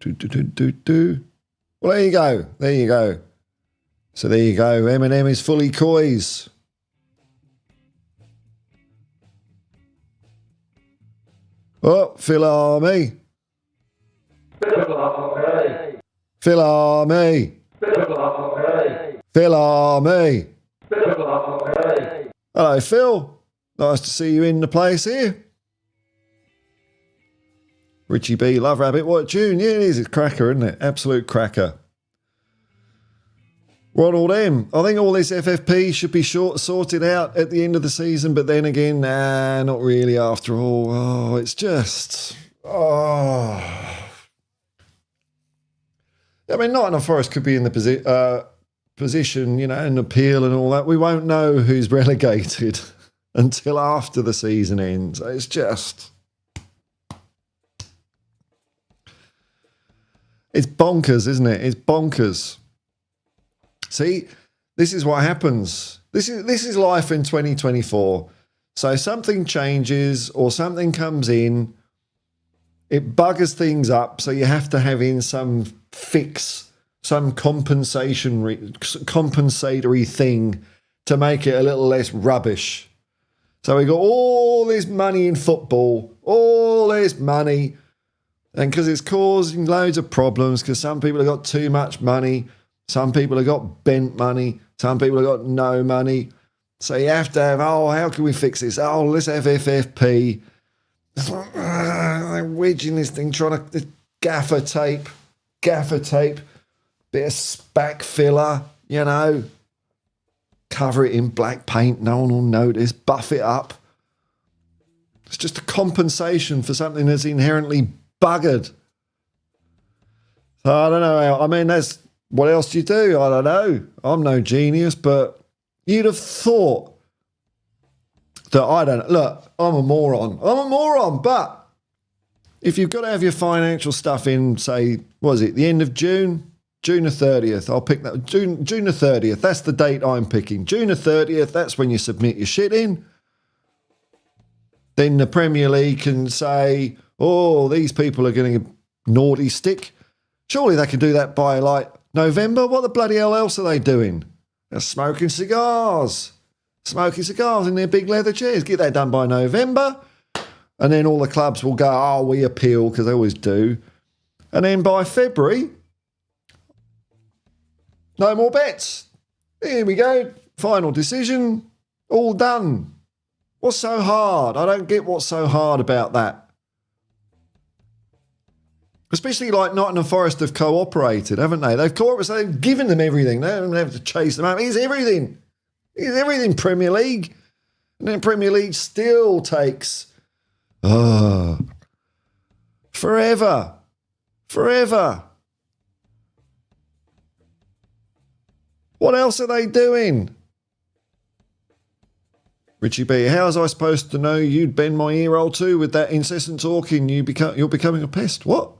Well, there you go. There you go. So there you go. Eminem is fully coys. Oh, Phil Army. Phil Army. Phil Army. Phil Army. Hello, Phil. Nice to see you in the place here. Richie B, Love Rabbit, what a tune. Yeah, it is. It's cracker, isn't it? Absolute cracker. Ronald M, I think all this FFP should be sorted out at the end of the season, but then again, nah, not really after all. Oh, it's just... Oh. I mean, Nottingham Forest could be in the position, and appeal and all that. We won't know who's relegated until after the season ends. It's just... It's bonkers, isn't it? It's bonkers. See, this is what happens. This is life in 2024. So something changes or something comes in, it buggers things up, so you have to have in some fix, some compensatory thing to make it a little less rubbish. So we got all this money in football, all this money, and because it's causing loads of problems, because some people have got too much money, some people have got bent money, some people have got no money. So you have to have, how can we fix this? Oh, let's have FFP. I'm wedging this thing, trying to gaffer tape, bit of spack filler, cover it in black paint, no one will notice, buff it up. It's just a compensation for something that's inherently buggered. So I don't know. I mean, that's what else do you do? I don't know. I'm no genius, but you'd have thought that look, I'm a moron, but if you've got to have your financial stuff in, say, what is it, the end of June? June the 30th. I'll pick that. June the 30th. That's the date I'm picking. June the 30th. That's when you submit your shit in. Then the Premier League can say, oh, these people are getting a naughty stick. Surely they can do that by, like, November? What the bloody hell else are they doing? They're smoking cigars. smoking cigars in their big leather chairs. Get that done by November. And then all the clubs will go, oh, we appeal, because they always do. And then by February, no more bets. Here we go. Final decision. All done. What's so hard? I don't get what's so hard about that. Especially like Nottingham Forest have cooperated, haven't they? They've cooperated, so they've given them everything. They don't have to chase them up. Here's everything. Here's everything, Premier League. And then Premier League still takes... forever. Forever. What else are they doing? Richie B, how was I supposed to know you'd bend my ear hole too with that incessant talking? You're becoming a pest. What?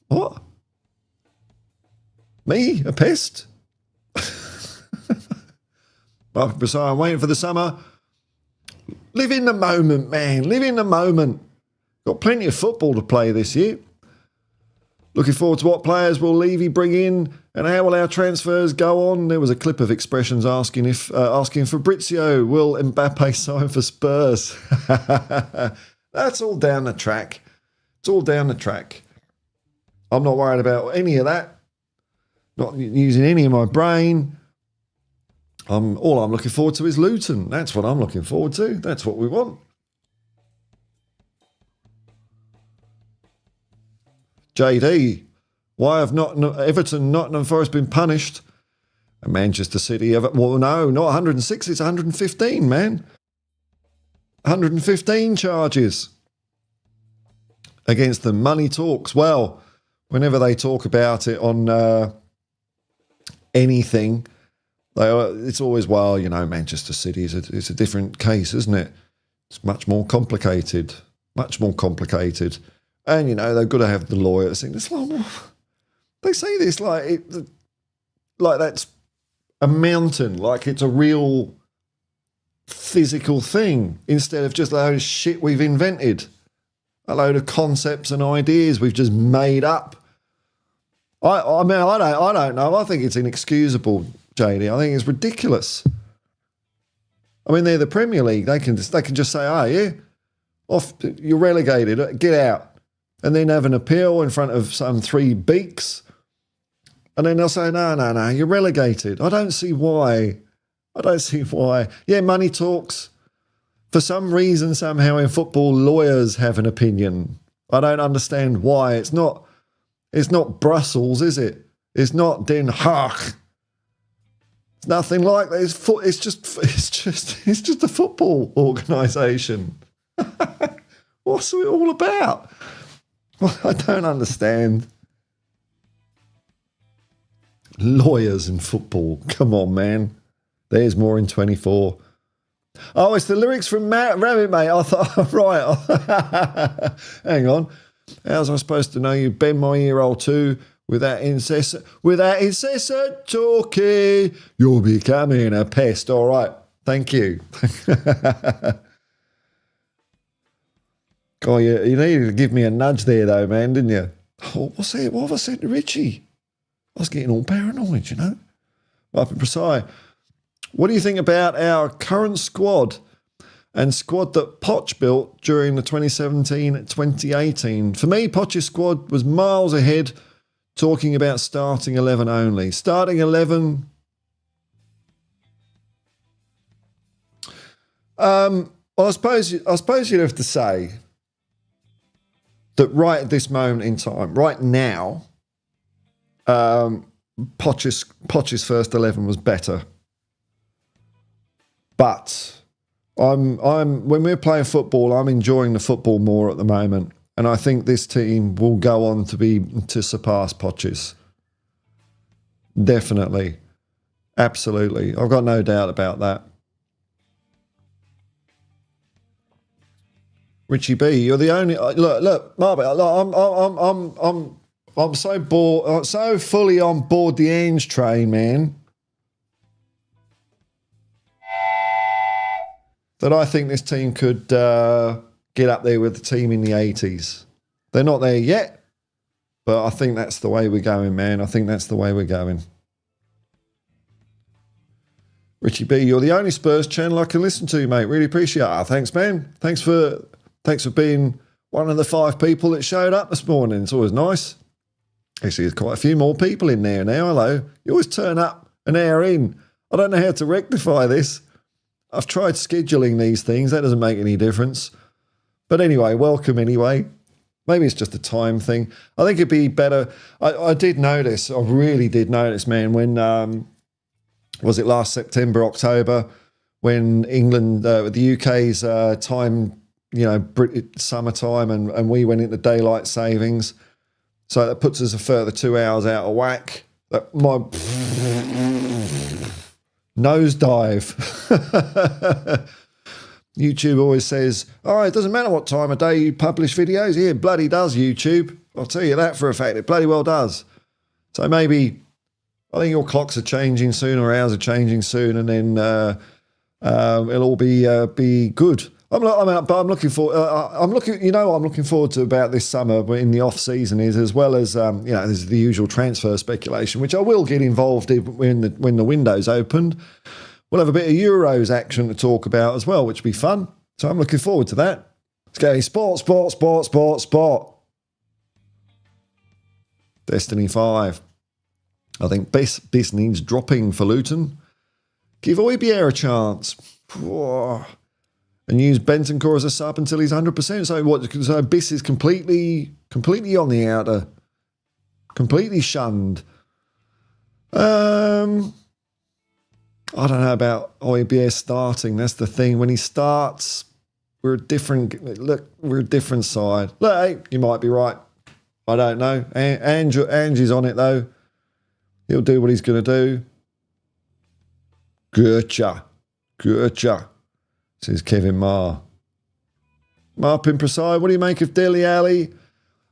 What? Me? A pest? I'm waiting for the summer. Live in the moment, man. Live in the moment. Got plenty of football to play this year. Looking forward to what players will Levy bring in and how will our transfers go on. There was a clip of expressions asking Fabrizio, will Mbappe sign for Spurs? That's all down the track. It's all down the track. I'm not worried about any of that. Not using any of my brain. All I'm looking forward to is Luton. That's what I'm looking forward to. That's what we want. JD, why have Everton, Nottingham Forest been punished? And Manchester City, well, no, not 106, it's 115, man. 115 charges against them. Money talks. Well, whenever they talk about it on anything, it's always, well, you know, Manchester City is a different case, isn't it? It's much more complicated. Much more complicated. And, you know, they've got to have the lawyers thing. It's like, they say this like that's a mountain, like it's a real physical thing, instead of just a load of shit we've invented, a load of concepts and ideas we've just made up. I mean, I don't know. I think it's inexcusable, JD. I think it's ridiculous. I mean, they're the Premier League. They can just say, oh, yeah, off, you're relegated, get out. And then have an appeal in front of some three beaks. And then they'll say, no, you're relegated. I don't see why. Yeah, money talks. For some reason, somehow in football, lawyers have an opinion. I don't understand why. It's not Brussels, is it? It's not Den Haag. It's nothing like that. It's just a football organisation. What's it all about? Well, I don't understand. Lawyers in football. Come on, man. There's more in 24. Oh, it's the lyrics from Rabbit, mate. I thought, right. Hang on. How's I supposed to know you bend my ear hole too with that incessant talking? You're becoming a pest. All right. Thank you. God, you needed to give me a nudge there, though, man, didn't you? Oh, what's that? What have I said to Richie? I was getting all paranoid, you know. Right, but precise. What do you think about our current squad and squad that Poch built during the 2017-2018? For me, Poch's squad was miles ahead, talking about starting 11 only. Starting 11... I suppose you'd have to say that right at this moment in time, right now, Poch's first 11 was better. But when we're playing football, I'm enjoying the football more at the moment, and I think this team will go on to surpass Poch's. Definitely, absolutely, I've got no doubt about that. Richie B, you're the only look, Marby. I'm so bored, so fully on board the Ange train, man, that I think this team could get up there with the team in the 80s. They're not there yet, but I think that's the way we're going, man. I think that's the way we're going. Richie B, you're the only Spurs channel I can listen to, mate. Really appreciate it. Thanks, man. Thanks for being one of the 5 people that showed up this morning. It's always nice. Actually, there's quite a few more people in there now. Hello. You always turn up an hour in. I don't know how to rectify this. I've tried scheduling these things. That doesn't make any difference. But anyway, welcome anyway. Maybe it's just a time thing. I think it'd be better. I did notice, I really did notice, man, when, was it last September, October, when England, the UK's time, summertime, and we went into daylight savings. So that puts us a further 2 hours out of whack. My nosedive. YouTube always says, it doesn't matter what time of day you publish videos. Yeah, it bloody does, YouTube. I'll tell you that for a fact. It bloody well does. So maybe, I think your clocks are changing soon, or ours are changing soon, and then it'll all be good. I'm looking forward. I'm looking forward to about this summer in the off season is, as well as there's the usual transfer speculation, which I will get involved in when the window's opened. We'll have a bit of Euros action to talk about as well, which will be fun. So I'm looking forward to that. Let's go sport. Destiny 5. I think Biss needs dropping for Luton. Give Oibier a chance. And use Bentancur as a sub until he's 100%. So Biss is completely on the outer. Completely shunned. I don't know about Oibier starting. That's the thing. When he starts, we're a different side. Look, hey, you might be right. I don't know. Ange is on it, though. He'll do what he's going to do. Gotcha. Says Kevin Marr. Marpin Prasad, what do you make of Dele Alli?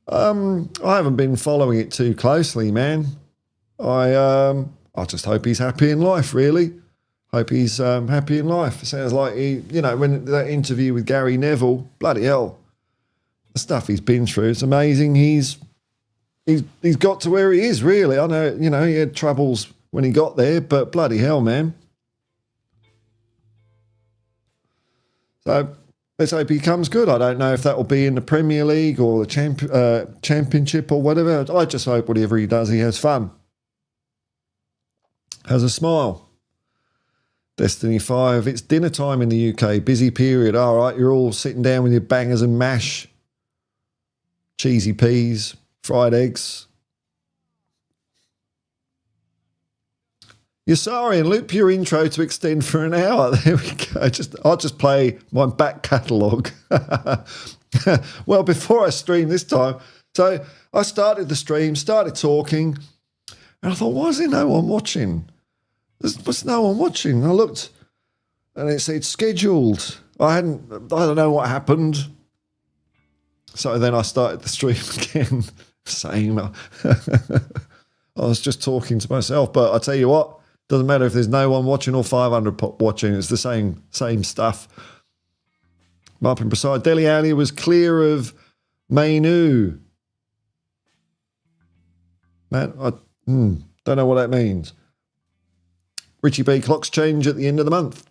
I haven't been following it too closely, man. I just hope he's happy in life, really. Hope he's happy in life. It sounds like when that interview with Gary Neville, bloody hell, the stuff he's been through, it's amazing. He's got to where he is, really. I know, he had troubles when he got there, but bloody hell, man. So let's hope he comes good. I don't know if that will be in the Premier League or the Championship or whatever. I just hope whatever he does, he has fun. Has a smile. Destiny 5. It's dinner time in the UK. Busy period. All right, you're all sitting down with your bangers and mash. Cheesy peas. Fried eggs. You're sorry, and loop your intro to extend for an hour. There we go. I'll just play my back catalogue. Well, before I stream this time, so I started the stream, started talking, and I thought, why is there no one watching? There's no one watching. I looked, and it said scheduled. I don't know what happened. So then I started the stream again, saying I was just talking to myself. But I tell you what, doesn't matter if there's no one watching or 500 watching. It's the same stuff. Marpin Prasad. Dele Alli was clear of Mainu. Man, I don't know what that means. Richie B, clocks change at the end of the month.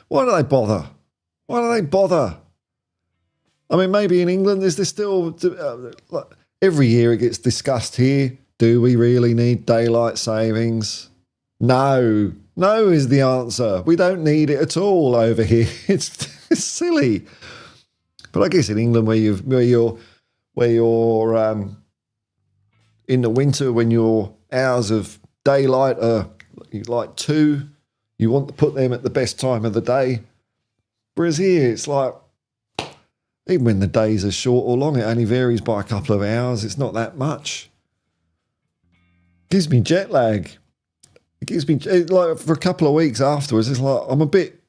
Why do they bother? I mean, maybe in England, is there still... every year it gets discussed here. Do we really need daylight savings? No is the answer. We don't need it at all over here. It's silly. But I guess in England, where you're in the winter, when your hours of daylight are like 2, you want to put them at the best time of the day. Whereas here, it's like, even when the days are short or long, it only varies by a couple of hours. It's not that much. Gives me jet lag. It gives me, like, for a couple of weeks afterwards, it's like, I'm a bit,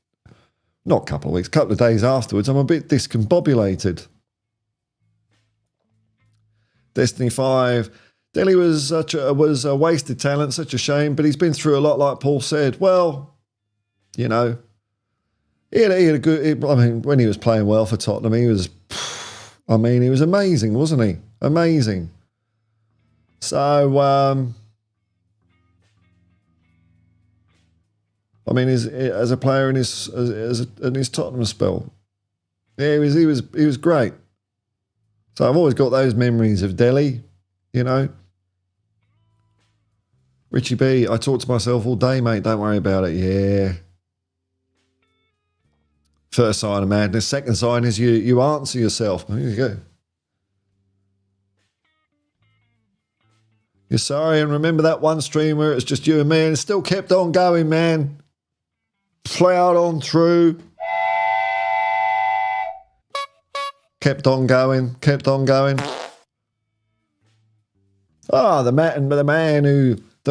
not a couple of weeks, a couple of days afterwards, I'm a bit discombobulated. Destiny 5. Dele was a wasted talent, such a shame, but he's been through a lot, like Paul said. Well, he had a good, when he was playing well for Tottenham, he was amazing, wasn't he? Amazing. So, I mean, as a player in his Tottenham spell, yeah, he was great. So I've always got those memories of Delhi, you know. Richie B, I talk to myself all day, mate. Don't worry about it. Yeah. First sign of madness. Second sign is you answer yourself. Here you go. You're sorry, and remember that one stream where it's just you and me, and it still kept on going, man. Plowed on through. Kept on going. Ah, the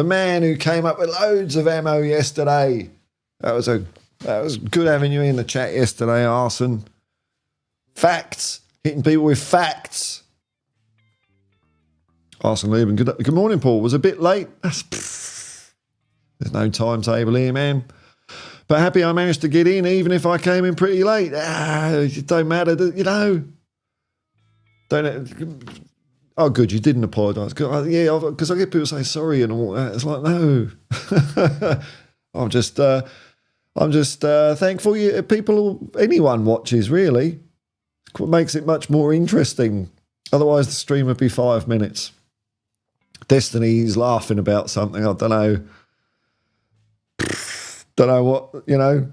man who came up with loads of ammo yesterday. That was good having you in the chat yesterday, Arson. Facts. Hitting people with facts. Arson Lieben. Good morning, Paul. Was a bit late. There's no timetable here, man. But happy I managed to get in, even if I came in pretty late. It don't matter, you know. Oh, good, you didn't apologise. Yeah, because I get people say sorry and all that. It's like, no. I'm just thankful anyone watches, really. It's what makes it much more interesting. Otherwise, the stream would be 5 minutes. Destiny's laughing about something. I don't know. Don't know what, you know.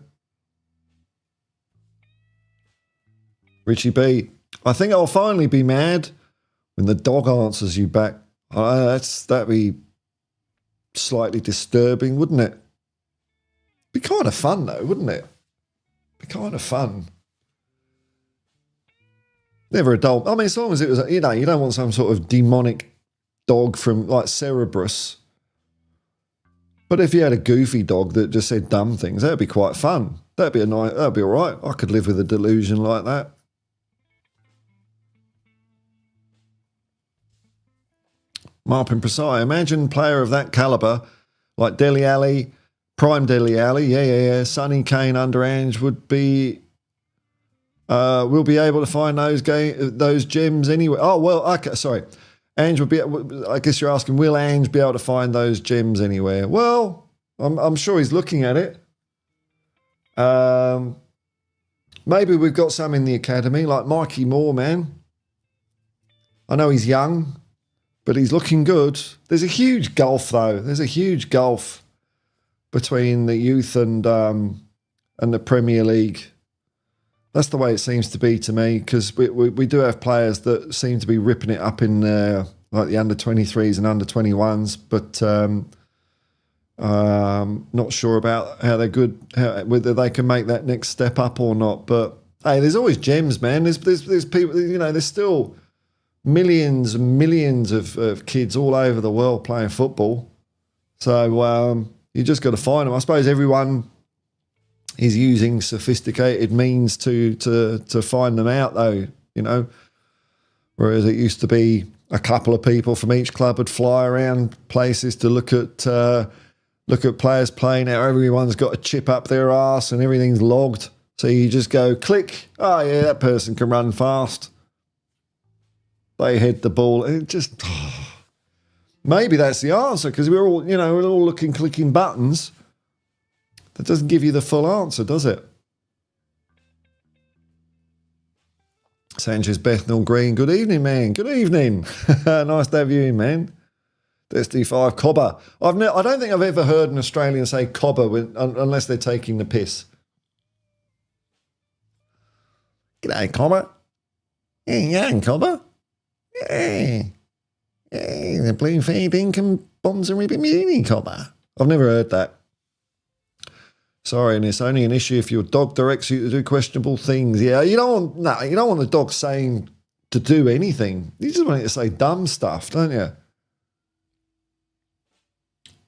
Richie B, I think I'll finally be mad when the dog answers you back. That'd be slightly disturbing, wouldn't it? Be kind of fun, though, wouldn't it? Be kind of fun. Never a dog. I mean, as long as it was, you know, you don't want some sort of demonic dog from like Cerberus. But if you had a goofy dog that just said dumb things, that'd be quite fun. That'd be all right. I could live with a delusion like that. Marpin Prasai, imagine player of that calibre, like Dele Alli, prime Dele Alli, yeah. Sonny Kane under Ange will be able to find those gems anyway. Oh, well, okay, sorry. Ange will be, I guess you're asking, will Ange be able to find those gems anywhere? Well, I'm sure he's looking at it. Maybe we've got some in the academy, like Mikey Moore, man. I know he's young, but he's looking good. There's a huge gulf, though. There's a huge gulf between the youth and the Premier League. That's the way it seems to be to me, because we do have players that seem to be ripping it up in like the under-23s and under-21s, but not sure about how they're good, whether they can make that next step up or not. But hey, there's always gems, man. There's people, you know, there's still millions and millions of kids all over the world playing football. So you just got to find them. I suppose everyone is using sophisticated means to find them out, though, you know. Whereas it used to be a couple of people from each club would fly around places to look at players playing. Now everyone's got a chip up their arse and everything's logged. So you just go click. Oh yeah, that person can run fast. They head the ball. It just maybe that's the answer, because we're all clicking buttons. That doesn't give you the full answer, does it? Sanchez Bethnal Green. Good evening, man. Good evening. Nice to have you in, man. Destiny 5 Cobber. I don't think I've ever heard an Australian say Cobber unless they're taking the piss. G'day, Cobber. Yeah, young Cobber. Yeah. Yeah, the blue fair dinkum bombs and ribbon muni Cobber. I've never heard that. Sorry, and it's only an issue if your dog directs you to do questionable things. Yeah, you don't want the dog saying to do anything. You just want it to say dumb stuff, don't you?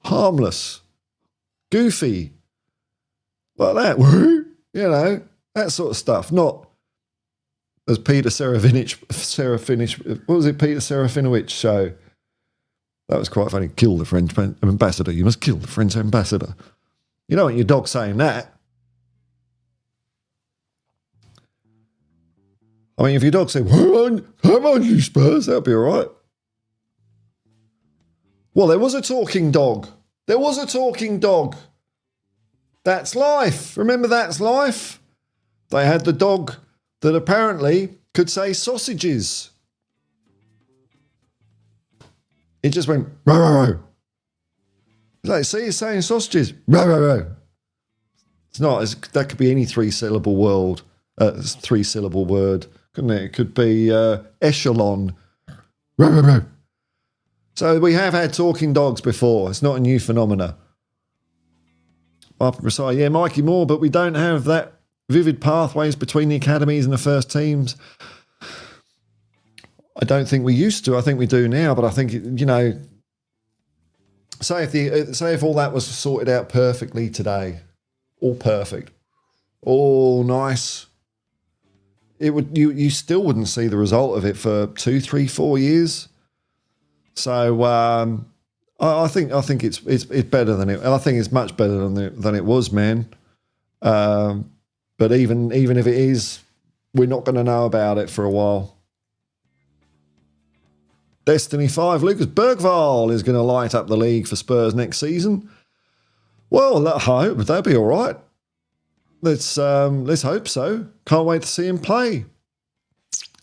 Harmless, goofy, like that. You know, that sort of stuff. Not as Peter Serafinowicz. What was it, Peter Serafinowicz show? That was quite funny. Kill the French ambassador. You must kill the French ambassador. You don't want your dog saying that. I mean, if your dog said, come on, you Spurs, that'd be all right. Well, there was a talking dog. There was a talking dog. That's Life. Remember That's Life? They had the dog that apparently could say sausages. It just went, row, row, row. It's like, see, it's saying sausages. Row, row, row. It's not. That could be any three-syllable word, couldn't it? It could be echelon. Row, row, row. So we have had talking dogs before. It's not a new phenomena. Yeah, Mikey Moore, but we don't have that vivid pathways between the academies and the first teams. I don't think we used to. I think we do now, but I think, say if all that was sorted out perfectly today, all perfect, all nice, you still wouldn't see the result of it for 2, 3, 4 years. So I think it's better than it. I think it's much better than it was, man. But even if it is, we're not going to know about it for a while. Destiny 5, Lucas Bergvall is going to light up the league for Spurs next season. Well, I hope that'll be all right. Let's hope so. Can't wait to see him play.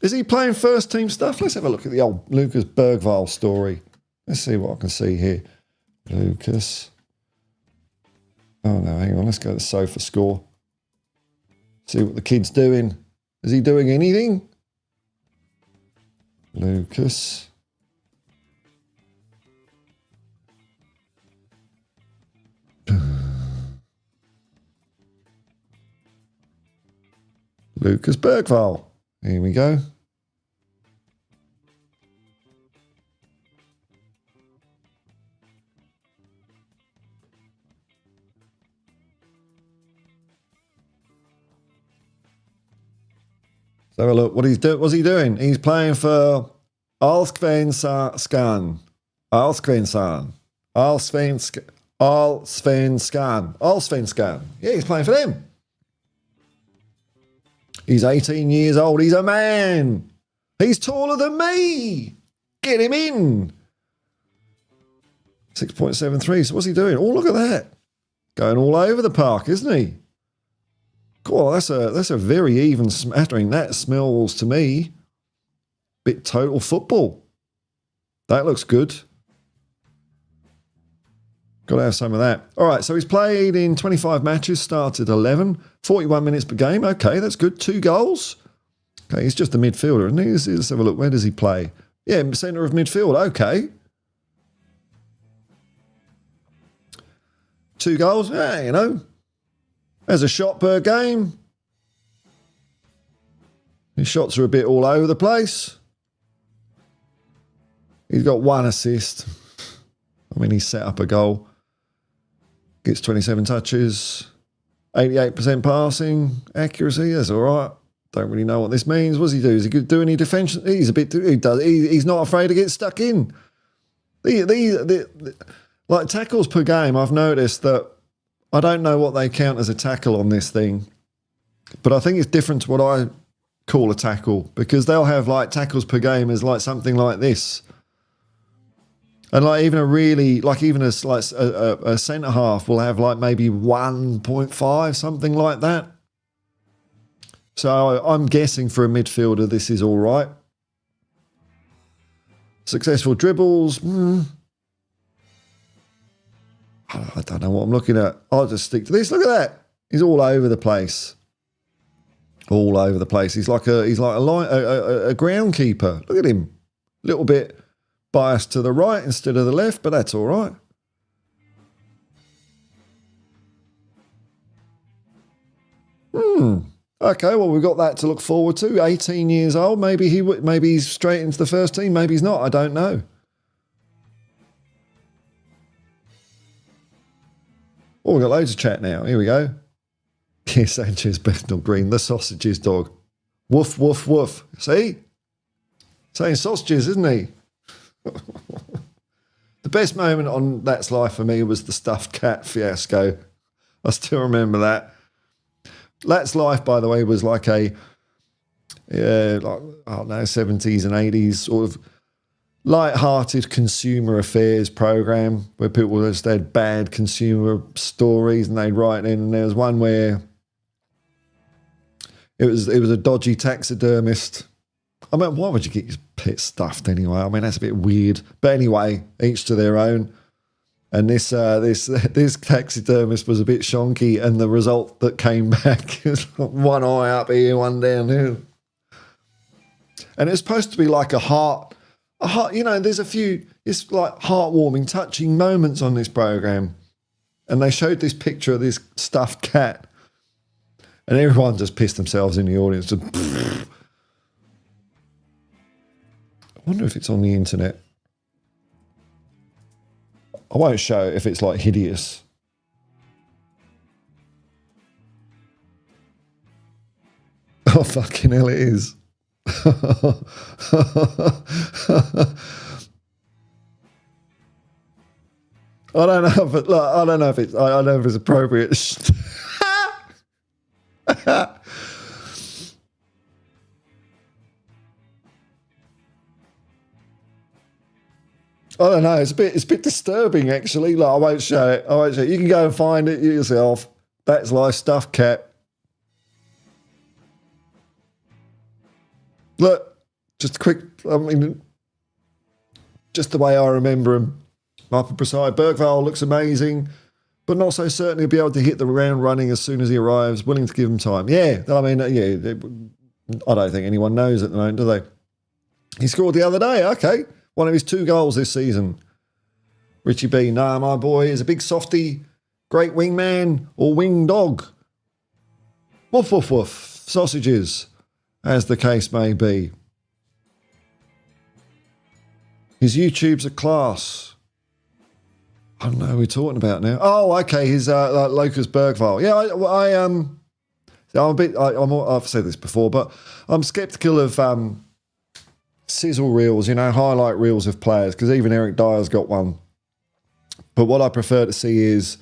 Is he playing first team stuff? Let's have a look at the old Lucas Bergvall story. Let's see what I can see here. Lucas. Oh no, hang on. Let's go to the sofa score. See what the kid's doing. Is he doing anything? Lucas. Lucas Bergvall. Here we go. So have a look. What's he doing? He's playing for Allsvenskan. Yeah, he's playing for them. He's 18 years old. He's a man. He's taller than me. Get him in. 6.73. So what's he doing? Oh, look at that. Going all over the park, isn't he? Cool. That's a very even smattering. That smells to me bit total football. That looks good. Got to have some of that. All right, so he's played in 25 matches, started 11, 41 minutes per game. Okay, that's good. 2 goals. Okay, he's just a midfielder, isn't he? Let's have a look. Where does he play? Yeah, centre of midfield. Okay. 2 goals. Yeah, There's a shot per game. His shots are a bit all over the place. He's got 1 assist. I mean, he set up a goal. Gets 27 touches, 88% passing accuracy. That's all right. Don't really know what this means. What does he do? Is he do any defence? He's a bit. He's not afraid to get stuck in. Like tackles per game. I've noticed that I don't know what they count as a tackle on this thing, but I think it's different to what I call a tackle, because they'll have like tackles per game as like something like this. And like even a centre half will have like maybe 1.5, something like that. So I'm guessing for a midfielder, this is all right. Successful dribbles. I don't know what I'm looking at. I'll just stick to this. Look at that. He's all over the place. All over the place. He's like a groundkeeper. Look at him. A little bit biased to the right instead of the left, but that's all right. Okay, well, we've got that to look forward to. 18 years old. Maybe he's straight into the first team. Maybe he's not. I don't know. Oh, we've got loads of chat now. Here we go. Yes, Sanchez, Bethnal Green, the sausages dog. Woof, woof, woof. See? Saying sausages, isn't he? The best moment on That's Life for me was the stuffed cat fiasco. I still remember that. That's Life, by the way, was like 70s and 80s sort of light-hearted consumer affairs program where people just had bad consumer stories and they'd write in. And there was one where it was a dodgy taxidermist. I mean, why would you get your pet stuffed anyway? I mean, that's a bit weird. But anyway, each to their own. And this taxidermist was a bit shonky, and the result that came back is one eye up here, one down here. And it's supposed to be like a heart, you know, there's a few, it's like heartwarming, touching moments on this program. And they showed this picture of this stuffed cat, and everyone just pissed themselves in the audience. Just, I wonder if it's on the internet. I won't show it if it's like hideous. Oh, fucking hell, it is. I don't know if I don't know if it's appropriate. I don't know. It's a bit disturbing, actually. Like, I won't show it. You can go and find it yourself. That's live stuff, cat. Look, just a quick. I mean, just the way I remember him. Up and precise. Bergvall looks amazing, but not so certain he'll be able to hit the ground running as soon as he arrives. Willing to give him time. Yeah, I mean, yeah. I don't think anyone knows at the moment, do they? He scored the other day. Okay. One of his 2 goals this season. Richie B, nah, my boy is a big softy, great wingman or wing dog. Woof, woof, woof. Sausages, as the case may be. His YouTube's a class. I don't know who we're talking about now. Oh, okay, his Locus Bergvall. Yeah, I've said this before, but I'm sceptical of sizzle reels, you know, highlight reels of players, because even Eric Dyer's got one. But what I prefer to see is,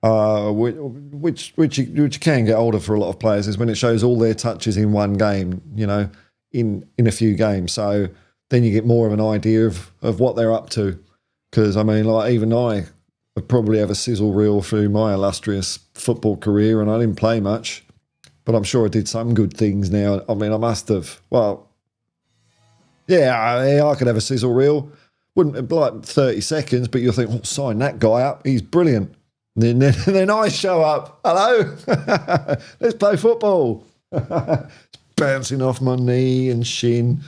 which you can get older for a lot of players, is when it shows all their touches in one game, you know, in a few games. So then you get more of an idea of what they're up to. Because, I mean, like, even I would probably have a sizzle reel through my illustrious football career, and I didn't play much. But I'm sure I did some good things now. I mean, I must have. Well, yeah, I could have a sizzle reel. Wouldn't be like 30 seconds, but you'll think, oh, sign that guy up. He's brilliant. And then I show up. Hello? Let's play football. It's bouncing off my knee and shin.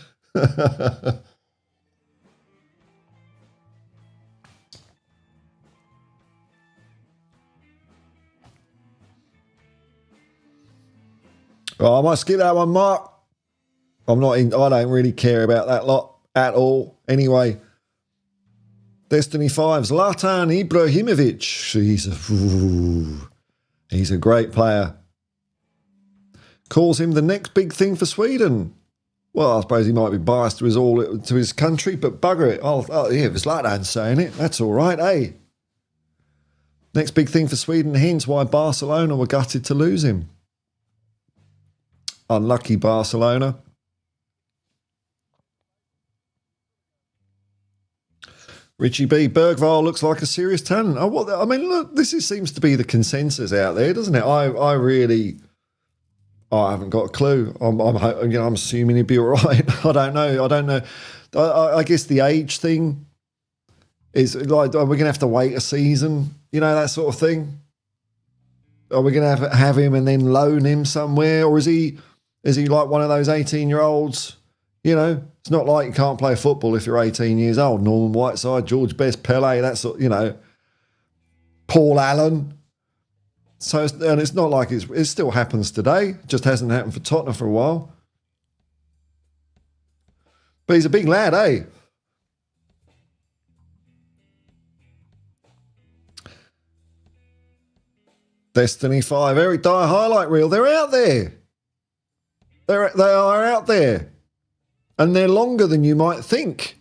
Oh, I might skip that one, Mark. I don't really care about that lot at all. Anyway, Destiny 5, Zlatan Ibrahimovic. He's a great player. Calls him the next big thing for Sweden. Well, I suppose he might be biased to his country, but bugger it. Oh yeah, if Zlatan's saying it, that's all right, eh? Next big thing for Sweden, hence why Barcelona were gutted to lose him. Unlucky Barcelona. Richie B. Bergvall looks like a serious talent. I mean, look, seems to be the consensus out there, doesn't it? I haven't got a clue. I'm assuming he'd be all right. I don't know. I guess the age thing is like, are we going to have to wait a season? You know, that sort of thing. Are we going to have him and then loan him somewhere, or is he like one of those 18-year-olds? You know, it's not like you can't play football if you're 18 years old. Norman Whiteside, George Best, Pele, that sort, you know, Paul Allen. So, and it's not like it still happens today. It just hasn't happened for Tottenham for a while. But he's a big lad, eh? Destiny 5, Eric Dyer highlight reel. They're out there. They are out there. And they're longer than you might think.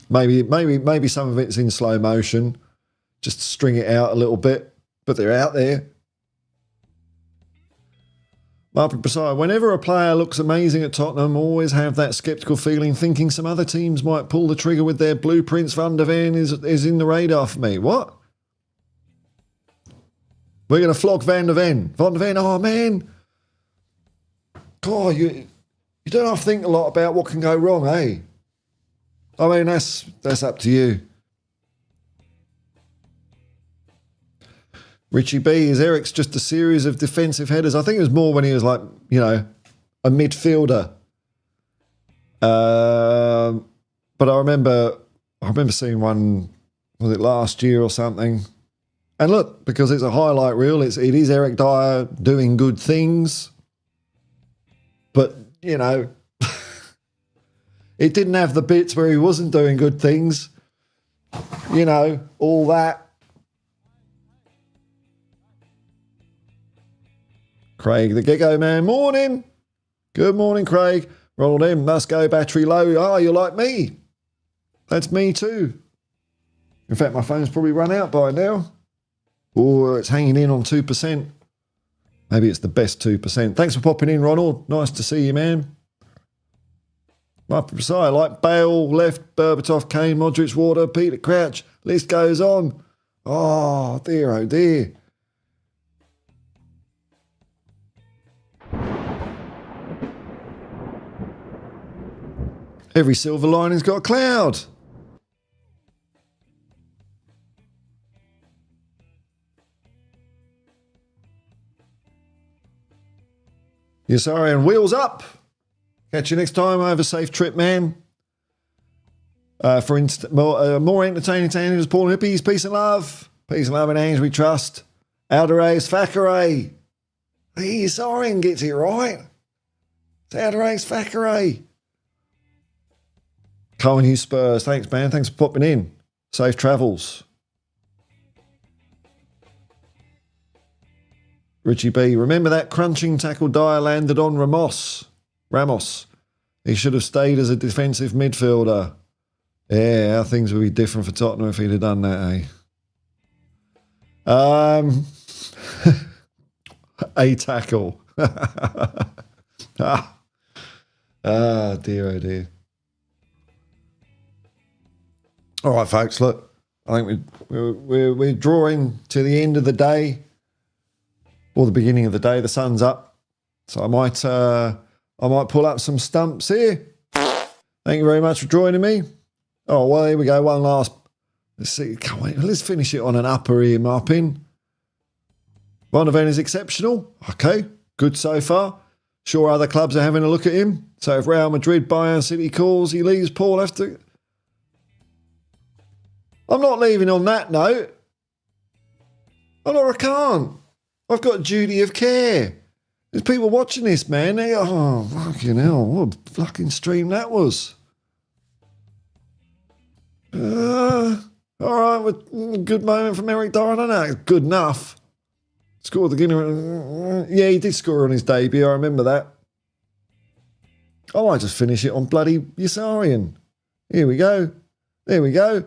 Maybe some of it's in slow motion, just to string it out a little bit, but they're out there. Martin Prasad, whenever a player looks amazing at Tottenham, always have that sceptical feeling, thinking some other teams might pull the trigger with their blueprints. Van der Ven is in the radar for me. What? We're going to flog Van der Ven. Van der Ven, oh man. God, you don't have to think a lot about what can go wrong, eh? I mean, that's up to you. Richie B, is Eric's just a series of defensive headers? I think it was more when he was like, you know, a midfielder. But I remember seeing one, was it last year or something? And look, because it's a highlight reel, it is Eric Dyer doing good things. But, you know, it didn't have the bits where he wasn't doing good things. You know, all that. Craig, the Gecko Man, morning. Good morning, Craig. Ronald M, must go battery low. Oh, you're like me. That's me too. In fact, my phone's probably run out by now. Or it's hanging in on 2%. Maybe it's the best 2%. Thanks for popping in, Ronald. Nice to see you, man. I like Bale, left, Berbatov, Kane, Modric, Water, Peter Crouch. List goes on. Oh, dear, oh, dear. Every silver lining's got a cloud. Yes, sorry, and wheels up. Catch you next time. Have a safe trip, man. For more entertaining tangents, Paul and Hippies. Peace and love. Peace and love and Ange we trust. Aldares Thackeray. Hey, Soren gets it right. It's Aldares Thackeray. Cohen Hughes Spurs. Thanks, man. Thanks for popping in. Safe travels. Richie B. Remember that crunching tackle Dyer landed on Ramos. He should have stayed as a defensive midfielder. Yeah, how things would be different for Tottenham if he'd have done that, eh? A tackle. Dear, oh dear. All right, folks, look, I think we're drawing to the end of the day, or the beginning of the day. The sun's up, so I might pull up some stumps here. Thank you very much for joining me. Oh, well, here we go. One last. Let's see. Come on, let's finish it on an upper here, Marpin. Van der Ven is exceptional. Okay, good so far. Sure, other clubs are having a look at him. So if Real Madrid, Bayern City calls, he leaves. Paul have to. I'm not leaving on that note. I can't. I've got a duty of care. There's people watching this, man. They go, oh, fucking hell, what a fucking stream that was. All right, with good moment from Eric Dyer. I don't know, good enough. Scored the Guinea. Yeah, he did score on his debut. I remember that. I might just finish it on bloody Yossarian. Here we go. There we go.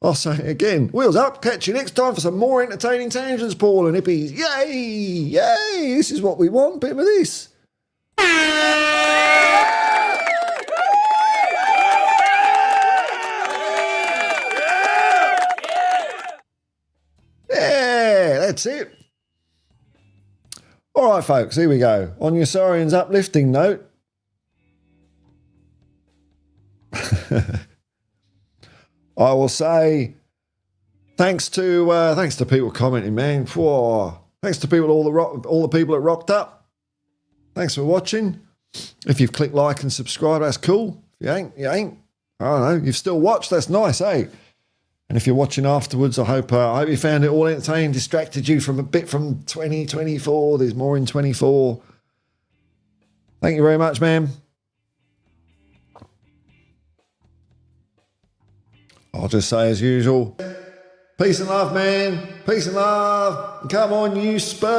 I'll say it again. Wheels up. Catch you next time for some more entertaining tangents, Paul and Hippies. Yay! Yay! This is what we want. Bit of this. Yeah, that's it. All right, folks, here we go. On Yossarian's uplifting note. I will say thanks to people commenting, man. Whoa. Thanks to people, all the people that rocked up. Thanks for watching. If you've clicked like and subscribe, that's cool. If you ain't. I don't know. You've still watched. That's nice, eh? And if you're watching afterwards, I hope you found it all entertaining, distracted you from a bit from 2024. There's more in 24. Thank you very much, man. I'll just say as usual, peace and love, man. Peace and love. Come on, you Spurs.